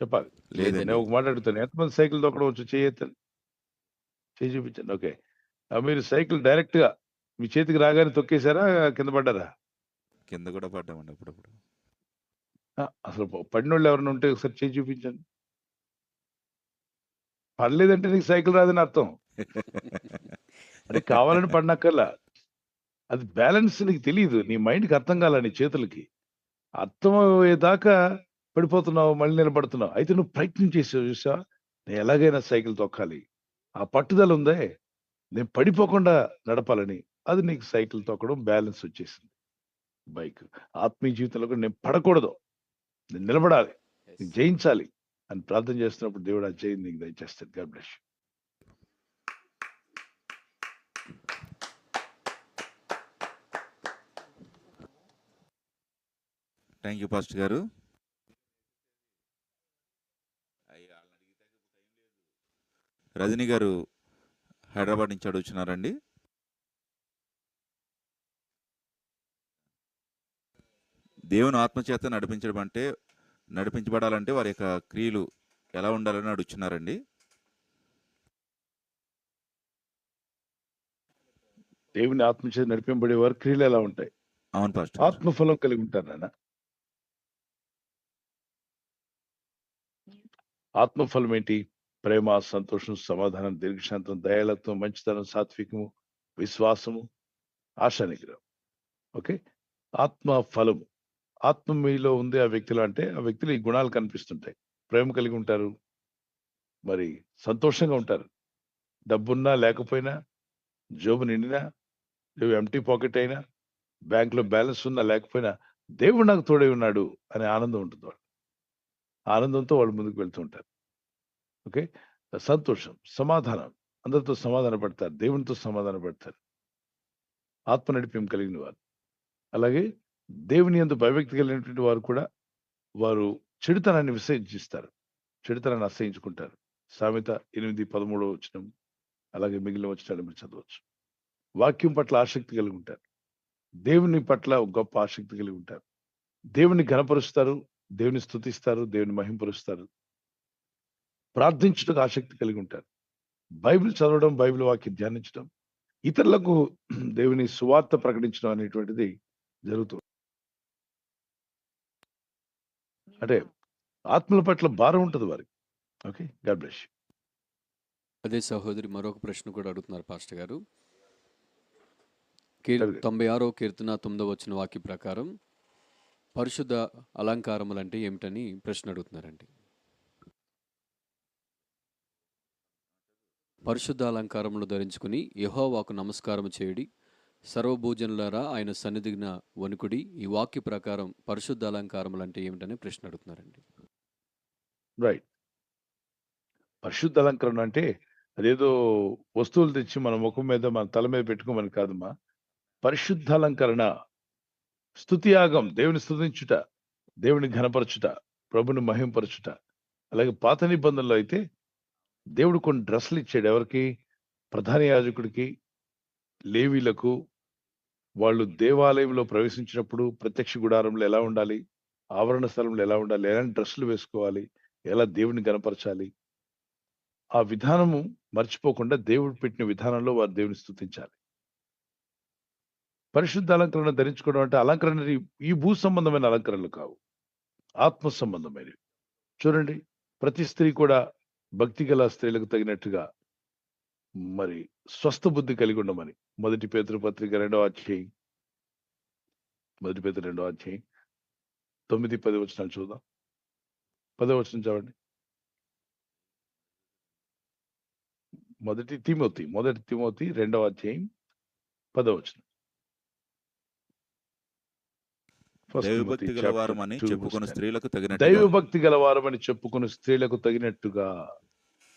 చెప్పాలి. లేదండి. నేను ఒక మాట అడుగుతాను. ఎంతమంది సైకిల్ తొక్కడం వచ్చు? చెయ్యెత్తండి. చేయి చూపించండి. ఓకే. మీరు సైకిల్ డైరెక్ట్‌గా మీ చేతికి రాగానే తొక్కేసారా? కింద పడ్డారా? కింద కూడా పడ్డామండి అప్పుడప్పుడు. అసలు పడినోళ్ళు ఎవరైనా ఉంటే ఒకసారి చేయి చూపించండి. పడలేదంటే నీకు సైకిల్ రాదని అర్థం. అంటే కావాలని పడనక్కర్లా. అది బ్యాలెన్స్ నీకు తెలీదు. నీ మైండ్‌కి అర్థం కాలా నీ చేతులకి. అర్థమయ్యేదాకా పడిపోతున్నావు, మళ్ళీ నిలబడుతున్నావు. అయితే నువ్వు ప్రయత్నం చేసావు చూసావా? నేను ఎలాగైనా సైకిల్ తొక్కాలి. ఆ పట్టుదల ఉందే, నేను పడిపోకుండా నడపాలని. అది నీకు సైకిల్ తొక్కడం బ్యాలెన్స్ వచ్చేసింది. బైక్. ఆత్మీయ జీవితంలో కూడా నేను పడకూడదు. నేను నిలబడాలి. నేను జయించాలి అని ప్రార్థన చేస్తున్నప్పుడు దేవుడు ఆ జయం నీకు దయచేస్తాడు. God bless you. Thank you pastor గారు. రజనీ గారు హైదరాబాద్ నుంచి అడుగుతున్నారండి. దేవుని ఆత్మచేత నడిపించబడాలంటే వారి యొక్క క్రియలు ఎలా ఉండాలని అడుగుతున్నారండి. దేవుని ఆత్మచేత నడిపింపబడే వారి క్రియలు ఎలా ఉంటాయి? అవును పాస్టర్ గారు. ఆత్మఫలం కలిగి ఉంటారు నాన్న. ఆత్మఫలం ఏంటి? ప్రేమ, సంతోషం, సమాధానం, దీర్ఘశాంతం, దయాళత్వం, మంచితనం, సాత్వికము, విశ్వాసము, ఆశా నిగ్రహం. ఓకే. ఆత్మ ఫలము. ఆత్మ మీలో ఉంది ఆ వ్యక్తిలో అంటే ఆ వ్యక్తిలో ఈ గుణాలు కనిపిస్తుంటాయి. ప్రేమ కలిగి ఉంటారు, మరి సంతోషంగా ఉంటారు. డబ్బున్నా లేకపోయినా, జోబు నిండినా, ఎంప్టీ పాకెట్ అయినా, బ్యాంక్‌లో బ్యాలెన్స్ ఉన్నా లేకపోయినా, దేవుడు నాకు తోడై ఉన్నాడు అనే ఆనందం ఉంటుంది వాళ్ళకి. ఆనందంతో వాళ్ళు ముందుకు వెళ్తూ ఉంటారు. ఓకే. సంతోషం, సమాధానం, అందరితో సమాధాన పడతారు, దేవునితో సమాధాన పడతారు. ఆత్మ నడిపింపు కలిగిన వారు. అలాగే దేవుని యందు భయభక్తి కలిగినటువంటి వారు కూడా వారు చెడుతనాన్ని విసర్జిస్తారు. చెడుతనాన్ని అసహించుకుంటారు. సామెత 8:13 వచనం, అలాగే మిగిలిన వచనాలు మీరు చదవచ్చు. వాక్యం పట్ల ఆసక్తి కలిగి ఉంటారు. దేవుని పట్ల గొప్ప ఆసక్తి కలిగి ఉంటారు. దేవుని ఘనపరుస్తారు, దేవుని స్తుతిస్తారు, దేవుని మహింపరుస్తారు. ప్రార్థించుటకు ఆసక్తి కలిగి ఉంటారు. బైబిల్ చదవడం, బైబిల్ వాక్యం ధ్యానించడం, ఇతరులకు దేవుని సువార్త ప్రకటించడం అనేటువంటిది జరుగుతుంది. అంటే ఆత్మల పట్ల భారం ఉంటుంది వారికి. ఓకే. God bless you. అదే సహోదరి మరొక ప్రశ్న కూడా అడుగుతున్నారు పాస్టర్ గారు. అడగండి. 96వ కీర్తన 9వ వచన వాక్య ప్రకారం పరిశుద్ధ అలంకారములు అంటే ఏమిటని ప్రశ్న అడుగుతున్నారండి. పరిశుద్ధ అలంకారములు ధరించుకుని యెహోవాకు నమస్కారం చేయుడి, సర్వభూజనులారా ఆయన సన్నిధిన వణుకుడి. ఈ వాక్య ప్రకారం పరిశుద్ధ అలంకారములు అంటే ఏమిటని ప్రశ్న అడుగుతున్నారండి. రైట్. పరిశుద్ధ అలంకరణ అంటే అదేదో వస్తువులు తెచ్చి మన ముఖం మీద, మన తల మీద పెట్టుకోమని కాదమ్మా. పరిశుద్ధ అలంకరణ, స్తుతియాగం, దేవుని స్తుతించుట, దేవుని ఘనపరచుట, ప్రభుని మహింపరచుట. అలాగే పాత నిబంధనలో అయితే దేవుడు కొన్ని డ్రెస్సులు ఇచ్చాడు. ఎవరికి? ప్రధాన యాజకుడికి, లేవీలకు. వాళ్ళు దేవాలయంలో ప్రవేశించినప్పుడు ప్రత్యక్ష గుడారంలో ఎలా ఉండాలి, ఆవరణ స్థలంలో ఎలా ఉండాలి, ఎలాంటి డ్రెస్సులు వేసుకోవాలి, ఎలా దేవుని గనపరచాలి, ఆ విధానము మర్చిపోకుండా దేవుడు పెట్టిన విధానంలో వారు దేవుని స్తుతించాలి. పరిశుద్ధ అలంకరణ ధరించుకోవడం అంటే అలంకరణ ఈ భూ సంబంధమైన అలంకరణలు కావు, ఆత్మ సంబంధమైనవి. చూడండి, ప్రతి స్త్రీ కూడా భక్తి గల స్త్రీలకు తగినట్టుగా మరి స్వస్థ బుద్ధి కలిగి ఉండమని 1 పేతురు పత్రిక 2వ అధ్యాయం 1 పేతురు 2వ అధ్యాయం 9-10 వచనాలు చూద్దాం. 10వ వచనం చదవండి. 1 తిమోతి 2వ అధ్యాయం 10వ వచనం. దైవభక్తి గలవారమని చెప్పుకుని స్త్రీలకు తగినట్టుగా దైవభక్తి గలవారమని చెప్పుకుని స్త్రీలకు తగినట్టుగా.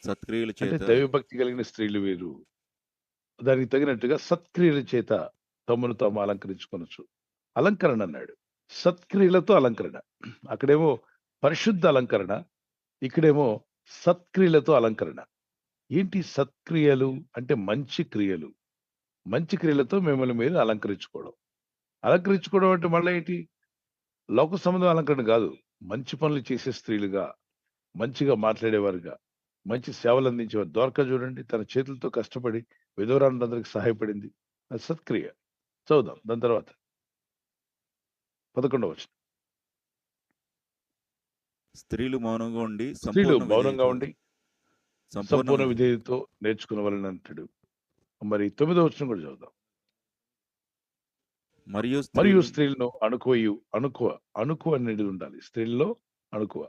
సత్క్రియల అంటే చేత దైవభక్తి కలిగిన స్త్రీలు వేరు, దానికి తగినట్టుగా సత్క్రియల చేత తమను తాము అలంకరించుకొనొచ్చు. అలంకరణ అన్నాడు. సత్క్రియలతో అలంకరణ. అక్కడేమో పరిశుద్ధ అలంకరణ, ఇక్కడేమో సత్క్రియలతో అలంకరణ. ఏంటి సత్క్రియలు అంటే మంచి క్రియలు. మంచి క్రియలతో మిమ్మల్ని మీరు అలంకరించుకోవడం. అలంకరించుకోవడం అంటే మళ్ళా ఏంటి? లోక సంబంధం అలంకరణ కాదు. మంచి పనులు చేసే స్త్రీలుగా, మంచిగా మాట్లాడేవారుగా, మంచి సేవలు అందించేవారు. ద్వారకా చూడండి, తన చేతులతో కష్టపడి విధవరాండ్రందరికి సహాయపడింది. అది సత్క్రియ. చదువుదాం దాని తర్వాత 11వ వచనం. స్త్రీలు మౌనంగా ఉండి స్త్రీలు సంపూర్ణ మౌనంగా విధేయతతో ఉండి సంపూర్ణ సంపూర్ణ విధేయత విధేయతతో నేర్చుకునవలని అంటాడు. మరి 9వ వచనం కూడా చదువుదాం. మరియు మరియు స్త్రీలు స్త్రీలను అణుకువ అనేది ఉండాలి. స్త్రీల్లో అణుకువ.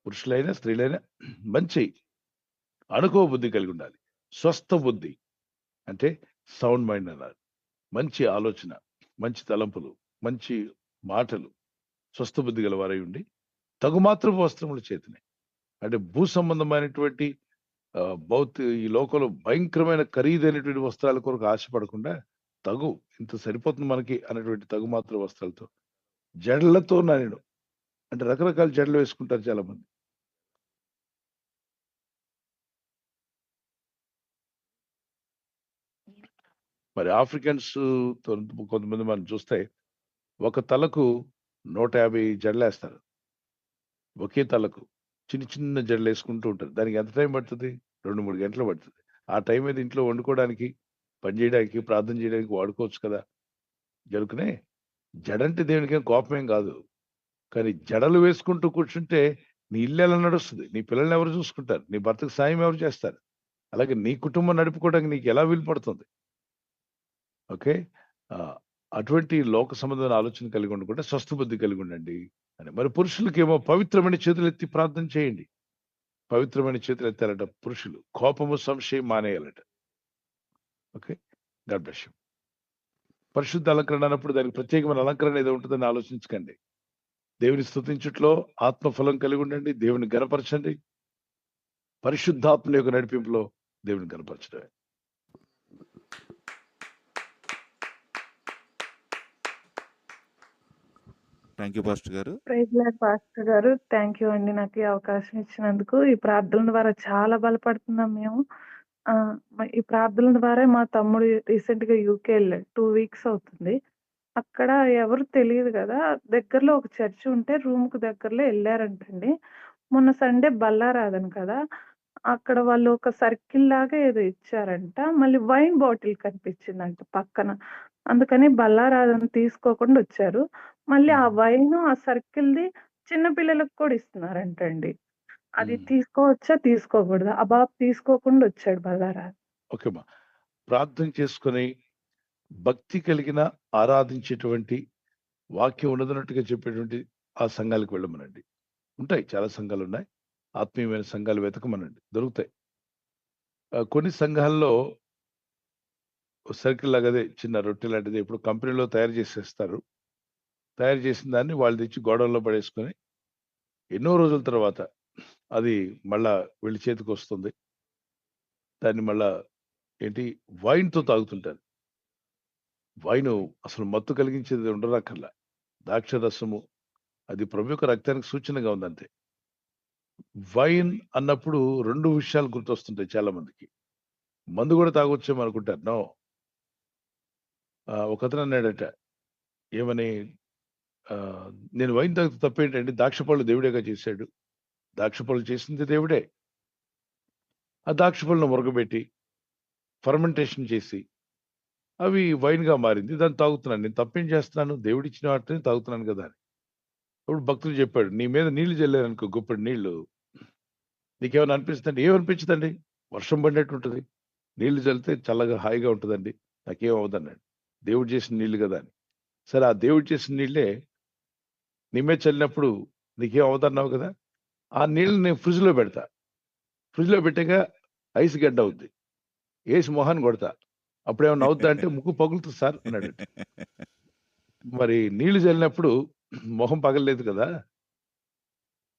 పురుషులైనా స్త్రీలైనా మంచి అణుకువ బుద్ధి కలిగి ఉండాలి. స్వస్థ బుద్ధి అంటే సౌండ్ మైండ్ అన్నారు. మంచి ఆలోచన, మంచి తలంపులు, మంచి మాటలు, స్వస్థ బుద్ధి గల వారై ఉండి తగుమాత్రపు వస్త్రముల చేతనే, అంటే భూ సంబంధమైనటువంటి ఈ లోకంలో భయంకరమైన ఖరీదైనటువంటి వస్త్రాల కొరకు ఆశపడకుండా ఇంత సరిపోతుంది మనకి అనేటువంటి తగుమాత్ర వస్త్రాలతో, జడలతో నానేడు. అంటే రకరకాల జడలు వేసుకుంటారు చాలా మంది. మరి ఆఫ్రికన్స్ కొంతమంది మనం చూస్తే ఒక తలకు 150 జడలేస్తారు. ఒకే తలకు చిన్న చిన్న జడలు వేసుకుంటూ ఉంటారు. దానికి ఎంత టైం పడుతుంది? 2-3 గంటలు పడుతుంది. ఆ టైం మీద ఇంట్లో వండుకోవడానికి, పని చేయడానికి, ప్రార్థన చేయడానికి వాడుకోవచ్చు కదా. జరుకునే జడంటే దేవునికేం కోపమేం కాదు. కానీ జడలు వేసుకుంటూ కూర్చుంటే నీ ఇల్లు ఎలా నడుస్తుంది? నీ పిల్లల్ని ఎవరు చూసుకుంటారు? నీ భర్తకు సాయం ఎవరు చేస్తారు? అలాగే నీ కుటుంబం నడుపుకోవడానికి నీకు ఎలా వీలు పడుతుంది? ఓకే. అటువంటి లోక సంబంధమైన ఆలోచన కలిగి ఉండకుండా స్వస్థ బుద్ధి కలిగి ఉండండి అని. మరి పురుషులకేమో పవిత్రమైన చేతులు ఎత్తి ప్రార్థన చేయండి. పవిత్రమైన చేతులు ఎత్తారట పురుషులు. కోపము, సంశయం మానేయాలట. ఓకే. God bless you. పరిశుద్ధ అలంకరణ అన్నప్పుడు దానికి ప్రత్యేకమైన అలంకరణ ఏదో ఉంటుందని ఆలోచించకండి. దేవుని స్తుతించుట్లో ఆత్మఫలం కలిగి ఉండండి. దేవుని గణపరచండి. పరిశుద్ధాత్మ యొక్క నడిపింపులో దేవుని గణపరచడమే. థ్యాంక్ యూ పాస్టర్ గారు. ప్రైజ్ లార్డ్ పాస్టర్ గారు. థ్యాంక్ యూ అండి నాకు ఈ అవకాశం ఇచ్చినందుకు. ఈ ప్రార్థనల ద్వారా చాలా బలపడుతున్నాం మేము. ఈ ప్రార్థనల ద్వారా మా తమ్ముడు రీసెంట్‌గా యూకే ఎళ్ళాడు. 2 వీక్స్ అవుతుంది. అక్కడ ఎవరు తెలీదు గదా! దగ్గరలో ఒక చర్చ్ ఉంటే రూమ్‌కి దగ్గరలో ఎళ్లారంటండి. మొన్న సండే బల్లారాధన కదా! అక్కడ వాళ్ళు ఒక సర్కిల్ లాగా ఏదో ఇచ్చారంట. మళ్ళీ వైన్ బాటిల్ కనిపించిందంట పక్కన. అందుకని బల్లారాధన తీసుకోకుండా వచ్చారు. మళ్ళీ ఆ వైను, ఆ సర్కిల్‌ది చిన్న పిల్లలకు కూడా ఇస్తున్నారంటండి. అది తీసుకోవచ్చా? తీసుకోకూడదా? ఆ బాబు తీసుకోకుండా వచ్చాడు బల్లారాధన. ఓకే అమ్మా. ప్రార్థన చేసుకొని భక్తి కలిగిన ఆరాధించేటువంటి వాక్యం ఉన్నదన్నట్టుగా చెప్పేటువంటి ఆ సంఘాలకు వెళ్ళమనండి. ఉంటాయి, చాలా సంఘాలు ఉన్నాయి. ఆత్మీయమైన సంఘాలు వెతకమనండి, దొరుకుతాయి. కొన్ని సంఘాల్లో సర్కిల్ లాగా అదే చిన్న రొట్టె లాంటిది ఇప్పుడు కంపెనీలో తయారు చేసేస్తారు. తయారు చేసిన దాన్ని వాళ్ళు తెచ్చి గోడౌన్లో పడేసుకొని ఎన్నో రోజుల తర్వాత అది మళ్ళా వీళ్ళ చేతికి వస్తుంది. దాన్ని మళ్ళా వైన్‌తో తాగుతుంటారు. వైను అసలు మత్తు కలిగించేది ఉండనక్కర్లా. ద్రాక్ష రసము అది ప్రభు యొక్క రక్తానికి సూచనగా ఉందంతే. వైన్ అన్నప్పుడు 2 విషయాలు గుర్తొస్తుంటాయి చాలా మందికి. మందు కూడా తాగొచ్చేమో అనుకుంటారు. నో. ఒకతను అన్నాడట, ఏమని, నేను వైన్ తాగితే తప్పేంటండి? ద్రాక్ష పళ్ళు దేవుడేగా చేశాడు. ద్రాక్ష పళ్ళు చేసింది దేవుడే. ఆ ద్రాక్ష పళ్ళను మురగబెట్టి ఫర్మెంటేషన్ చేసి అవి వైన్‌గా మారింది. దాన్ని తాగుతున్నాను. నేను తప్పేం చేస్తున్నాను? దేవుడిచ్చిన వాటిని తాగుతున్నాను కదా అని. అప్పుడు భక్తుడు చెప్పాడు, నీ మీద నీళ్లు చల్లారనుకో గుప్పెడు నీళ్లు, నీకేమైనా అనిపిస్తుందండి? ఏమనిపించదండి, వర్షం పడినట్టు ఉంటుంది. నీళ్లు చల్లితే చల్లగా హాయిగా ఉంటుందండి, నాకేం అవ్వదన్నాడు. దేవుడు చేసిన నీళ్లు కదా అని. సరే, ఆ దేవుడు చేసిన నీళ్ళే నీ మీద చల్లినప్పుడు నీకేం అవ్వదన్నావు కదా, ఆ నీళ్ళు నేను ఫ్రిడ్జ్‌లో పెడతా. ఫ్రిడ్జ్‌లో పెట్టాక ఐస్ గడ్డ అవుద్ది. ఏసి మొహాన్ని కొడతా. అప్పుడేమన్నా అవుద్దా అంటే, ముక్కు పగులుతుంది సార్ అన్నాడు. మరి నీళ్లు చల్లినప్పుడు మొహం పగలలేదు కదా,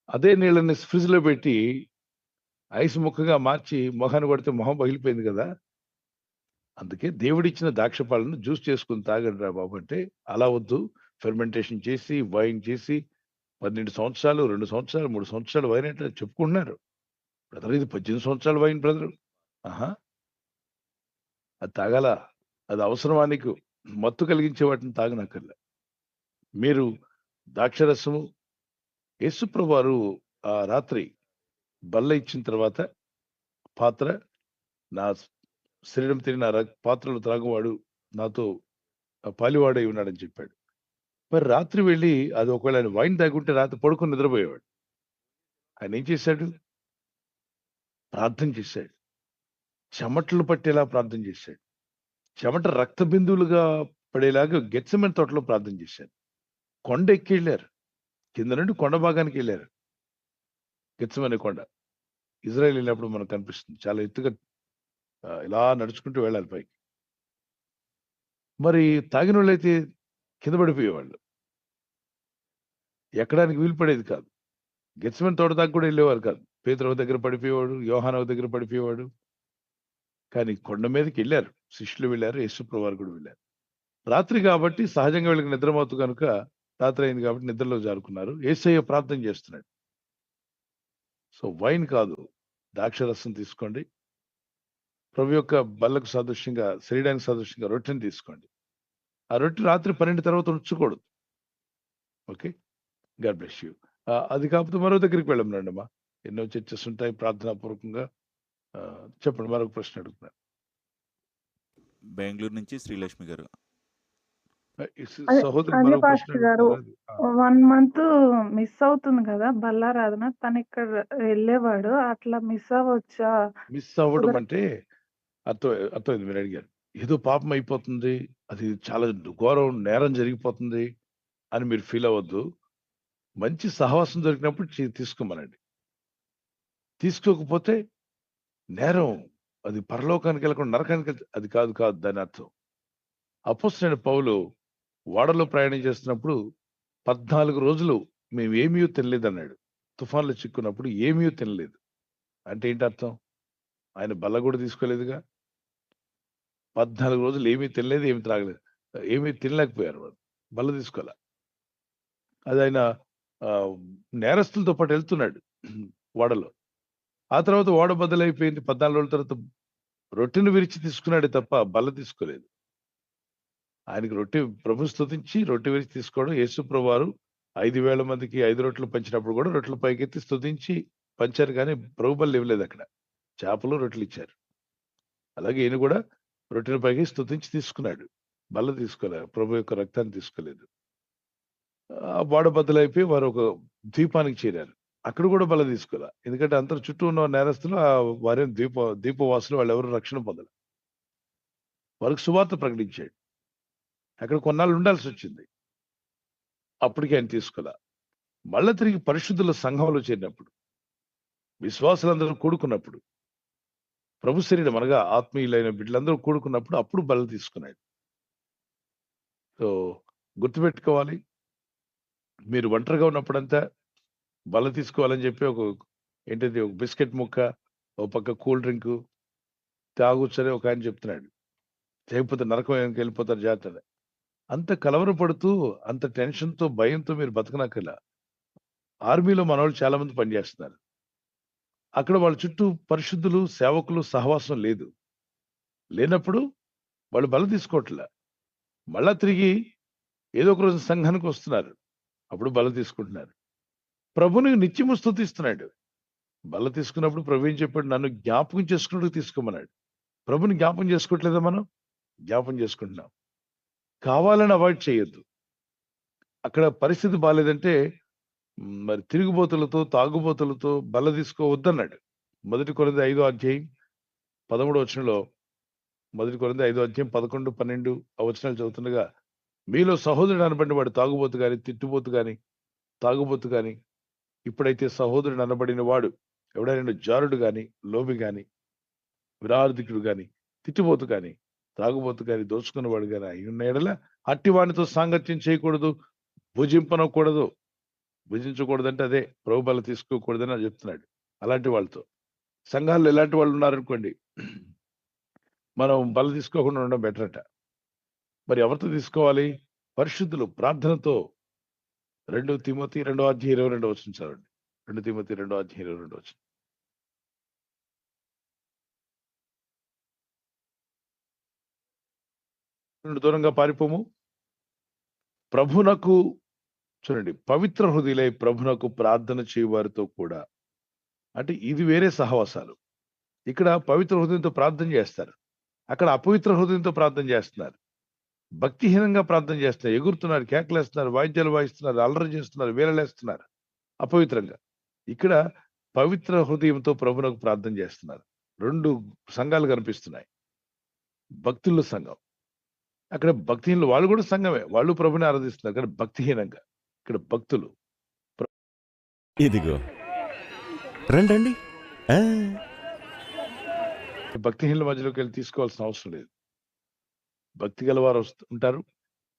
అదే నీళ్ళని ఫ్రిడ్జ్‌లో పెట్టి ఐస్ ముక్కగా మార్చి మొహాన్ని కొడితే మొహం పగిలిపోయింది కదా. అందుకే దేవుడిచ్చిన ద్రాక్ష పళ్ళను జ్యూస్ చేసుకొని తాగండి రా బాబు అంటే, అలా వద్దు. ఫెర్మెంటేషన్ చేసి, వైన్ చేసి 12 సంవత్సరాలు, 2 సంవత్సరాలు, 3 సంవత్సరాలు వైన్ అంటే చెప్పుకుంటున్నారు. బ్రదర్ ఇది 18 సంవత్సరాల వైన్ బ్రదరు. ఆహా! అది తాగాలా? అది అవసరమా నీకు? మత్తు కలిగించే వాటిని తాగనక్కర్లే. మీరు ద్రాక్షరసము యేసుప్రభువారు ఆ రాత్రి బల్ల ఇచ్చిన తర్వాత పాత్ర నా శరీరం తిని పాత్రలు త్రాగువాడు నాతో పాలివాడై ఉన్నాడని చెప్పాడు. మరి రాత్రి వెళ్ళి అది ఒకవేళ ఆయన వైన్ తాగుంటే రాత్రి పడుకొని నిద్రపోయేవాడు. ఆయన ఏం చేశాడు? ప్రార్థన చేశాడు. చెమటలు పట్టేలా ప్రార్థన చేశాడు. చెమట రక్త బిందువులుగా పడేలాగా గెత్సెమనే తోటలో ప్రార్థన చేశాడు. కొండ ఎక్కి వెళ్ళారు. కింద నుండి కొండ భాగానికి వెళ్ళారు. గెత్సెమనే కొండ. ఇజ్రాయెల్ వెళ్ళినప్పుడు మనకు కనిపిస్తుంది. చాలా ఎత్తుగా ఇలా నడుచుకుంటూ వెళ్ళాలి పైకి. మరి తాగిన వాళ్ళైతే కింద పడిపోయేవాళ్ళు. ఎక్కడానికి వీలు పడేది కాదు. గెత్సెమనే తోట దాకా కూడా వెళ్ళేవారు కాదు. పేతురు దగ్గర పడిపోయేవాడు, యోహాను దగ్గర పడిపోయేవాడు. కానీ కొండ మీదకి వెళ్ళారు. శిష్యులు వెళ్ళారు, యేసుప్రభువారు కూడా వెళ్ళారు. రాత్రి కాబట్టి సహజంగా వీళ్ళకి నిద్రమత్తు కనుక రాత్రి అయింది కాబట్టి నిద్రలో జారుకున్నారు. యేసయ్య ప్రార్థన చేస్తున్నాడు. సో వైన్ కాదు, ద్రాక్షరసం తీసుకోండి. ప్రభు యొక్క బల్లకు సాదృశ్యంగా, శరీరానికి సాదృశ్యంగా రొట్టెని తీసుకోండి. ఆ రొట్టె రాత్రి 12 తర్వాత ఉంచకూడదు. Okay, God bless you. అది కాకపోతే మరో దగ్గరికి వెళ్ళమనండి అమ్మా. ఎన్నో చర్చస్ ఉంటాయి ప్రార్థనాపూర్వకంగా. చెప్పండి, మరొక ప్రశ్న అడుగుతున్నారు. బెంగళూరు నుంచి శ్రీలక్ష్మి గారు. సహోదరి అదే మరొక ప్రశ్న పాస్టర్ గారు, అడుగుతున్నారు. 1 మంత్ మిస్ అవుతుంది కదా బల్లారాధన. తను ఇక్కడ వెళ్ళేవాడు, అట్లా మిస్ అవ్వచ్చా? మిస్ అవ్వడం అంటే అర్థమైంది మీరు అడిగారు. ఏదో పాపం అయిపోతుంది, అది చాలా ఘోరం, నేరం జరిగిపోతుంది అని మీరు ఫీల్ అవ్వద్దు. మంచి సహవాసం దొరికినప్పుడు తీసుకోమనండి. తీసుకోకపోతే నేరం, అది పరలోకానికి వెళ్ళకుండా నరకానికి అది కాదు దాని అర్థం. అపోస్తలుడైన పౌలు ఓడలో ప్రయాణం చేస్తున్నప్పుడు 14 రోజులు మేము ఏమీ తినలేదు అన్నాడు. తుఫాన్లో చిక్కున్నప్పుడు ఏమీ తినలేదు అంటే ఏంటి అర్థం? ఆయన బల్ల కూడా తీసుకోలేదుగా. 14 రోజులు ఏమీ తినలేదు, ఏమీ త్రాగలేదు, ఏమీ తినలేకపోయారు వాళ్ళు. బల్ల తీసుకోలే. అది ఆయన నేరస్తులతో పాటు వెళ్తున్నాడు ఓడలో. ఆ తర్వాత ఓడ బద్దలైపోయింది. 14 రోజుల తర్వాత రొట్టెను విరిచి తీసుకున్నాడే తప్ప బల్ల తీసుకోలేదు. ఆయనకి రొట్టె ప్రభు స్తుతించి రొట్టె విరిచి తీసుకోవడం. యేసు ప్రభువారు 5,000 మందికి 5 రొట్టెలు పంచినప్పుడు కూడా రొట్టెలు పైకెత్తి స్తుతించి పంచారు, కానీ ప్రభు బల్ల ఇవ్వలేదు. అక్కడ చేపలు రొట్టెలు ఇచ్చారు. అలాగే ఈయన కూడా రొట్టెల పైకి స్తుతించి తీసుకున్నాడు, బల్ల తీసుకోలేదు, ప్రభు యొక్క రక్తాన్ని తీసుకోలేదు. ఆ ఓడ బద్దలైపోయి వారు ఒక ద్వీపానికి చేరారు. అక్కడ కూడా బల్ల తీసుకోలే. ఎందుకంటే అందరు చుట్టూ ఉన్న నేరస్తులు వారేం ద్వీపవాసులు, వాళ్ళు ఎవరు రక్షణ పొందరు. వారికి సువార్త ప్రకటించాడు. అక్కడ కొన్నాళ్ళు ఉండాల్సి వచ్చింది. అప్పటికి ఆయన తీసుకోలే. మళ్ళా తిరిగి పరిశుద్ధుల సంఘంలో చేరినప్పుడు, విశ్వాసులందరూ కూడుకున్నప్పుడు, ప్రభు శరీరం అనగా ఆత్మీయులైన బిడ్డలందరూ కూడుకున్నప్పుడు అప్పుడు బల్ల తీసుకున్నాడు. సో గుర్తుపెట్టుకోవాలి, మీరు ఒంటరిగా ఉన్నప్పుడంతా బల్ల తీసుకోవాలని చెప్పి ఒక బిస్కెట్ ముక్క, ఒక పక్క కూల్ డ్రింక్ తాగొచ్చని ఒక ఆయన చెప్తున్నాడు. చేయకపోతే నరకం వెళ్ళిపోతారు జాగ్రత్త. అంత కలవరపడుతూ, అంత టెన్షన్తో, భయంతో మీరు బతకనక్కర్లా. ఆర్మీలో మనవాళ్ళు చాలా మంది పనిచేస్తున్నారు. అక్కడ వాళ్ళ చుట్టూ పరిశుద్ధులు, సేవకులు సహవాసం లేదు. లేనప్పుడు వాళ్ళు బల్ల తీసుకోవట్లే. మళ్ళా తిరిగి ఏదో ఒక రోజు సంఘానికి వస్తున్నారు, అప్పుడు బల్ల తీసుకుంటున్నారు. ప్రభుని నిత్యము స్తుతిస్తున్నాడు. బల్ల తీసుకున్నప్పుడు ప్రభు ఏం చెప్పాడు? నన్ను జ్ఞాపకం చేసుకున్నట్టు తీసుకోమన్నాడు. ప్రభుని జ్ఞాపకం చేసుకోవట్లేదా? మనం జ్ఞాపకం చేసుకుంటున్నాం. కావాలని అవాయిడ్ చేయొద్దు. అక్కడ పరిస్థితి బాగాలేదంటే మరి తిరుగుబోతులతో, తాగుబోతులతో బల్ల తీసుకోవద్దన్నాడు. 1 కొరింథీ 5వ అధ్యాయం 13వ వచనంలో, 1 కొరింథీ 5వ అధ్యాయం 11, 12 వచనాలు చదువుతుండగా, మీలో సహోదరుడు అనబడిన వాడు తాగుబోతు గాని, తిట్టుబోతు గాని, తాగుబోతు గాని, ఇప్పుడైతే సహోదరుడు అనబడిన వాడు ఎవడైనా జారుడు గాని, లోబి గాని, విరార్థికుడు గాని, తిట్టుబోతు గాని, తాగుబోతు గాని, దోచుకున్నవాడు గాని అయి ఉన్న ఎడల అట్టి వానితో సాంగత్యం చేయకూడదు, భుజింపనకూడదు. భుజించకూడదంటే అదే ప్రభు బల్ల తీసుకోకూడదని అని చెప్తున్నాడు. అలాంటి వాళ్ళతో సంఘాల్లో ఎలాంటి వాళ్ళు ఉన్నారనుకోండి, మనం బల్ల తీసుకోకుండా ఉండడం బెటర్ అట. మరి ఎవరితో తీసుకోవాలి? పరిశుద్ధులు ప్రార్థనతో. 2 తిమోతి 2:22 చదవండి. 2 తిమోతి 2:22. దూరంగా పారిపోము. ప్రభునకు చూడండి, పవిత్ర హృదయులై ప్రభునకు ప్రార్థన చేయవారితో కూడా. అంటే ఇది వేరే సహవాసాలు. ఇక్కడ పవిత్ర హృదయంతో ప్రార్థన చేస్తారు, అక్కడ అపవిత్ర హృదయంతో ప్రార్థన చేస్తున్నారు. భక్తిహీనంగా ప్రార్థన చేస్తున్నారు, ఎగురుతున్నారు, కేకలేస్తున్నారు, వాయిద్యాలు వాయిస్తున్నారు, అల్లరి చేస్తున్నారు, వేలలేస్తున్నారు అపవిత్రంగా. ఇక్కడ పవిత్ర హృదయంతో ప్రభునకు ప్రార్థన చేస్తున్నారు. 2 సంఘాలు కనిపిస్తున్నాయి. భక్తుల సంఘం, అక్కడ భక్తిహీనులు, వాళ్ళు కూడా సంఘమే, వాళ్ళు ప్రభుని ఆరాధిస్తున్నారు కానీ భక్తిహీనంగా. ఇక్కడ భక్తులు. ఇదిగో రండి. భక్తిహీనుల మధ్యలోకి వెళ్ళి తీసుకోవాల్సిన అవసరం లేదు. భక్తి గల వారు ఉంటారు,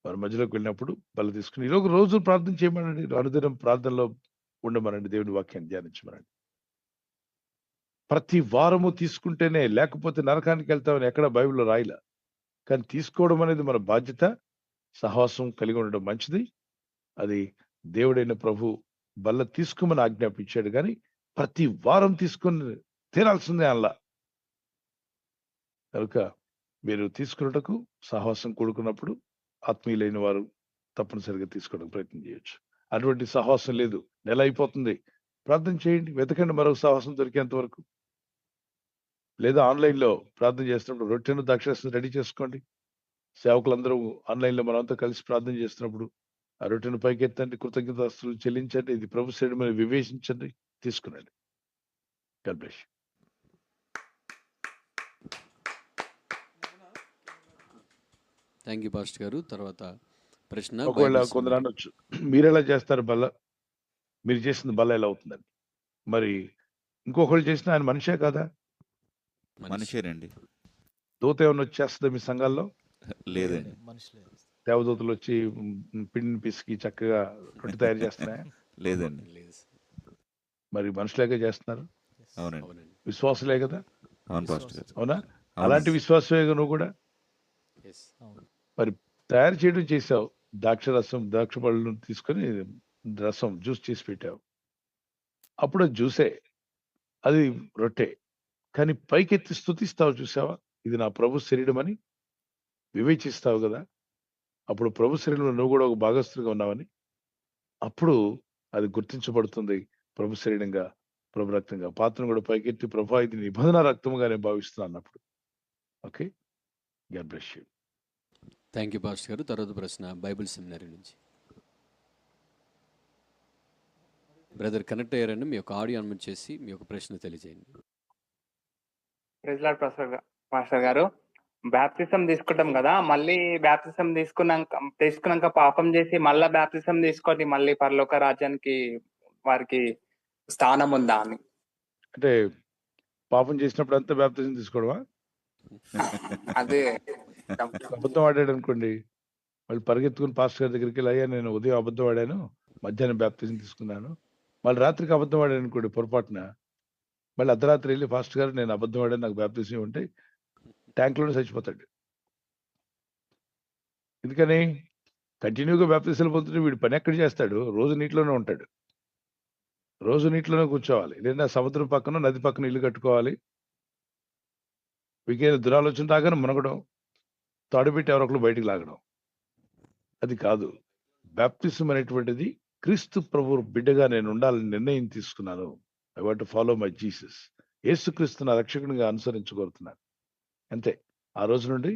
వారి మధ్యలోకి వెళ్ళినప్పుడు బల్ల తీసుకుని ఈరోజు రోజు ప్రార్థన చేయమనండి. అనుదినం ప్రార్థనలో ఉండమనండి, దేవుని వాక్యాన్ని ధ్యానించమనండి. ప్రతి వారము తీసుకుంటేనే, లేకపోతే నరకానికి వెళ్తామని ఎక్కడ బైబిల్లో రాయలా. కానీ తీసుకోవడం అనేది మన బాధ్యత. సహవాసం కలిగి ఉండడం మంచిది. అది దేవుడైన ప్రభు బల్ల తీసుకోమని ఆజ్ఞాపించాడు, కానీ ప్రతి వారం తీసుకొని తీరాల్సిందే అలా. కనుక మీరు తీసుకున్నటకు సహవాసం కూడుకున్నప్పుడు ఆత్మీయులైన వారు తప్పనిసరిగా తీసుకోవడానికి ప్రయత్నం చేయొచ్చు. అటువంటి సహవాసం లేదు, నెల అయిపోతుంది, ప్రార్థన చేయండి, వెతకండి మరొక సహవాసం దొరికేంత వరకు. లేదా ఆన్లైన్లో ప్రార్థన చేస్తున్నప్పుడు రొట్టెను ద్రాక్షరసం రెడీ చేసుకోండి. సేవకులందరూ ఆన్లైన్లో మనంతా కలిసి ప్రార్థన చేస్తున్నప్పుడు ఆ రొట్టెను పైకెత్తండి, కృతజ్ఞతాస్తుతులు చెల్లించండి, ఇది ప్రభు శరీరమని వివేచించండి, తీసుకునండి. God bless you. Thank you pastor గారు. తర్వాత ప్రశ్న, ఒకవేళ బైబిల్ కొందరు సెమినరీ. అనొచ్చు, మీరు ఎలా చేస్తారు బల్ల, మీరు చేసిన బల్ల ఎలా అవుతుందని. మరి ఇంకొకళ్ళు చేసిన ఆయన మనిషే కదా, మనిషి. మనిషేనండి. దూత ఏమన్నా వచ్చేస్తుందా మీ సంఘాల్లో? లేదండి. మనుషులే. దేవదూతలు వచ్చి పిండిని పిసికి చక్కగా రొట్టె తయారు చేస్తున్నాయా? లేదండి. లేదు. మరి మనుషులేగా చేస్తున్నారు, అవునండి. అవునండి. విశ్వాసులే కదా, అవును పాస్టర్ గారు. అవునా? అవును. అలాంటి విశ్వాసమే నువ్వు కూడా. Yes. అవును. మరి తయారు చేయడం చేసావు, ద్రాక్ష పళ్ళను తీసుకొని రసం జ్యూస్ చేసి పెట్టావు, అప్పుడు అది జ్యూసే, అది రొట్టె. కానీ పైకెత్తి స్తుతిస్తావు, చూసావా, ఇది నా ప్రభు శరీరం అని వివేచిస్తావు కదా. అప్పుడు ప్రభు శరీరంలో నువ్వు కూడా ఒక భాగస్తులుగా ఉన్నావని, అప్పుడు అది గుర్తించబడుతుంది ప్రభు శరీరంగా, ప్రభు రక్తంగా. పాత్రను కూడా పైకెత్తి, ప్రభు ఇది నిబంధన రక్తముగా నేను భావిస్తున్నాను అన్నప్పుడు. Okay, God bless you. Thank you pastor గారు. తర్వాత ప్రశ్న, బైబిల్ సెమినరీ నుంచి. బ్రదర్ కనెక్ట్ అయ్యారండి, మీ యొక్క ఆడియో అన్మ్యూట్ చేసి మీ యొక్క ప్రశ్న తెలియజేయండి. ప్రైజ్ లార్డ్ పాస్టర్ గారు, బాప్తిసం తీసుకుంటాం కదా, మళ్ళీ బాప్తిసం తీసుకున్నాక పాపం చేసి మళ్ళా బాప్తిసం తీసుకొని మళ్ళీ పరలోక రాజ్యానికి వారికి స్థానం ఉందా అని. అంటే పాపం చేసినప్పుడు అంతా బాప్తిజం తీసుకోవడమా? అదే అబద్ధం ఆడాడు అనుకోండి, వాళ్ళు పరిగెత్తుకుని పాస్టర్ గారి దగ్గరికి వెళ్ళి, అయ్యా నేను ఉదయం అబద్ధం ఆడాను, మధ్యాహ్నం బాప్తిజం తీసుకున్నాను, మళ్ళీ రాత్రికి అబద్ధం ఆడాను అనుకోండి పొరపాటున, మళ్ళీ అర్ధరాత్రి వెళ్ళి పాస్టర్ గారు నేను అబద్ధం ఆడాను, నాకు బాప్తిజం ఉంటే ట్యాంక్లోనే చచ్చిపోతాడు. ఎందుకని? కంటిన్యూగా బాప్తిజాలు పొందుతుంటే వీడు పని ఎక్కడ చేస్తాడు? రోజు నీటిలోనే ఉంటాడు, రోజు నీటిలోనే కూర్చోవాలి, లేదా సముద్రం పక్కన నది పక్కన ఇల్లు కట్టుకోవాలి, వీకేదో దురాలోచన రాగానే మునగడం, తాడుపెట్టి ఎవరొకరు బయటికి లాగడం. అది కాదు. బాప్తిజం అనేటువంటిది క్రీస్తు ప్రభు బిడ్డగా నేను ఉండాలని నిర్ణయం తీసుకున్నాను. I want to follow my Jesus. యేసుక్రీస్తు నా రక్షకునిగా అనుసరించగలుగుతున్నాను, అంతే. ఆ రోజు నుండి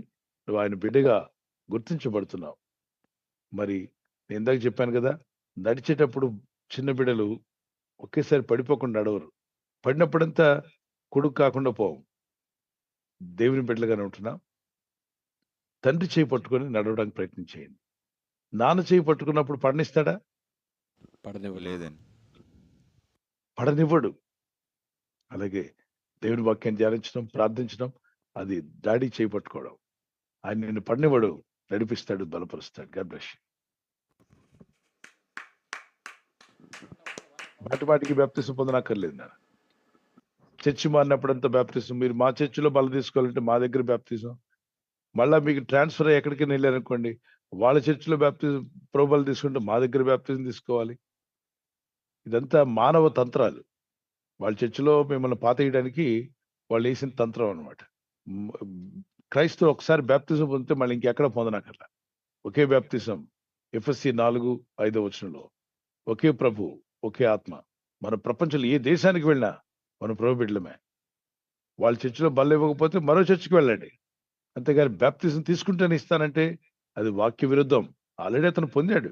నువ్వు ఆయన బిడ్డగా గుర్తించబడుతున్నావు. మరి నేను ఇందాక చెప్పాను కదా, నడిచేటప్పుడు చిన్న బిడ్డలు ఒకేసారి పడిపోకుండా నడవరు, పడినప్పుడంతా కొడుకు కాకుండా పోవు. దేవుని బిడ్డలుగానే ఉంటున్నాం. తండ్రి చేయి పట్టుకొని నడవడానికి ప్రయత్నం చేయండి. నాన్న చేయి పట్టుకున్నప్పుడు పడనిస్తాడా? లేదండి. పడనివ్వడు. అలాగే దేవుని వాక్యాన్ని ధ్యానించడం, ప్రార్థించడం, అది డాడీ చేయి పట్టుకోవడం. ఆయన నిన్ను పడనివ్వడు, నడిపిస్తాడు, బలపరుస్తాడు. God bless you. మాటి మాటికి బాప్తిసం పొందనక్కర్లేదు నాన్న. చర్చి మారినప్పుడంతా బ్యాప్తిజం. మీరు మా చర్చిలో బల తీసుకోవాలంటే మా దగ్గర బ్యాప్తిజం. మళ్ళా మీకు ట్రాన్స్ఫర్ అయ్యి ఎక్కడికైనా వెళ్ళారనుకోండి, వాళ్ళ చర్చిలో బ్యాప్తిజం ప్రోబలు తీసుకుంటే మా దగ్గర బ్యాప్తిజం తీసుకోవాలి. ఇదంతా మానవ తంత్రాలు. వాళ్ళ చర్చిలో మిమ్మల్ని పాతేయడానికి వాళ్ళు వేసిన తంత్రం అనమాట. క్రైస్తవులు ఒకసారి బ్యాప్తిజం పొందితే మళ్ళీ ఇంకెక్కడ పొందనక్కర్లా. ఒకే బ్యాప్తిజం. ఎఫెసీ 4:5 ఒకే ప్రభు, ఒకే ఆత్మ. మన ప్రపంచంలో ఏ దేశానికి వెళ్ళినా మనం ప్రభు బిడ్డలమే. వాళ్ళ చర్చిలో బల్ల ఇవ్వకపోతే మరో చర్చికి వెళ్ళండి. అంతేగాని బ్యాప్తిజం తీసుకుంటేనే ఇస్తానంటే అది వాక్య విరుద్ధం. ఆల్రెడీ అతను పొందాడు.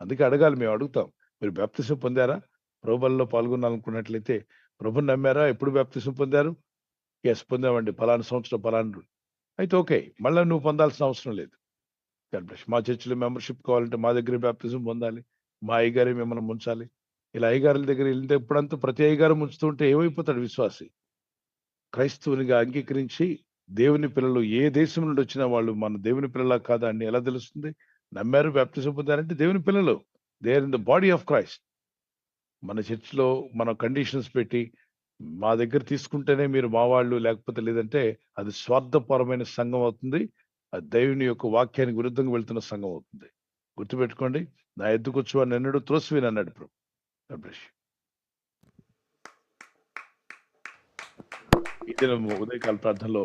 అందుకే అడగాలి, మేము అడుగుతాం. మీరు బ్యాప్తిజం పొందారా? ప్రభుబలిలో పాల్గొనాలనుకున్నట్లయితే ప్రభుని నమ్మారా? ఎప్పుడు బ్యాప్తిజం పొందారు? ఎస్, పొందామండి, పలానా సంవత్సరం పలానా. అయితే ఓకే, మళ్ళీ నువ్వు పొందాల్సిన అవసరం లేదు. మా చర్చిలో మెంబర్షిప్ కావాలంటే మా దగ్గర బ్యాప్తిజం పొందాలి, మా అయ్యగారే మిమ్మల్ని ముంచాలి. ఇలా అయ్యగారుల దగ్గర వెళ్తే ఎప్పుడంతా ప్రతి అయ్యగారు ముంచుతుంటే ఏమైపోతాడు విశ్వాసి? క్రైస్తవునిగా అంగీకరించి దేవుని పిల్లలు ఏ దేశం నుండి వచ్చినా వాళ్ళు మన దేవుని పిల్లలా కాదా అని ఎలా తెలుస్తుంది? నమ్మారు, బ్యాప్తిజం పొందారంటే దేవుని పిల్లలు. They are in the body of Christ. మన చర్చిలో మనం కండిషన్స్ పెట్టి మా దగ్గర తీసుకుంటేనే మీరు మా వాళ్ళు, లేకపోతే లేదంటే అది స్వార్థపరమైన సంఘం అవుతుంది. అది దేవుని యొక్క వాక్యానికి విరుద్ధంగా వెళ్తున్న సంఘం అవుతుంది. గుర్తుపెట్టుకోండి, నా ఎద్దుకు వచ్చి వాడిని ఎన్నడూ త్రోసివేయను అన్నాడు ప్రభు. God bless you. ఈ దినం ఉదయకాల ప్రార్థనలో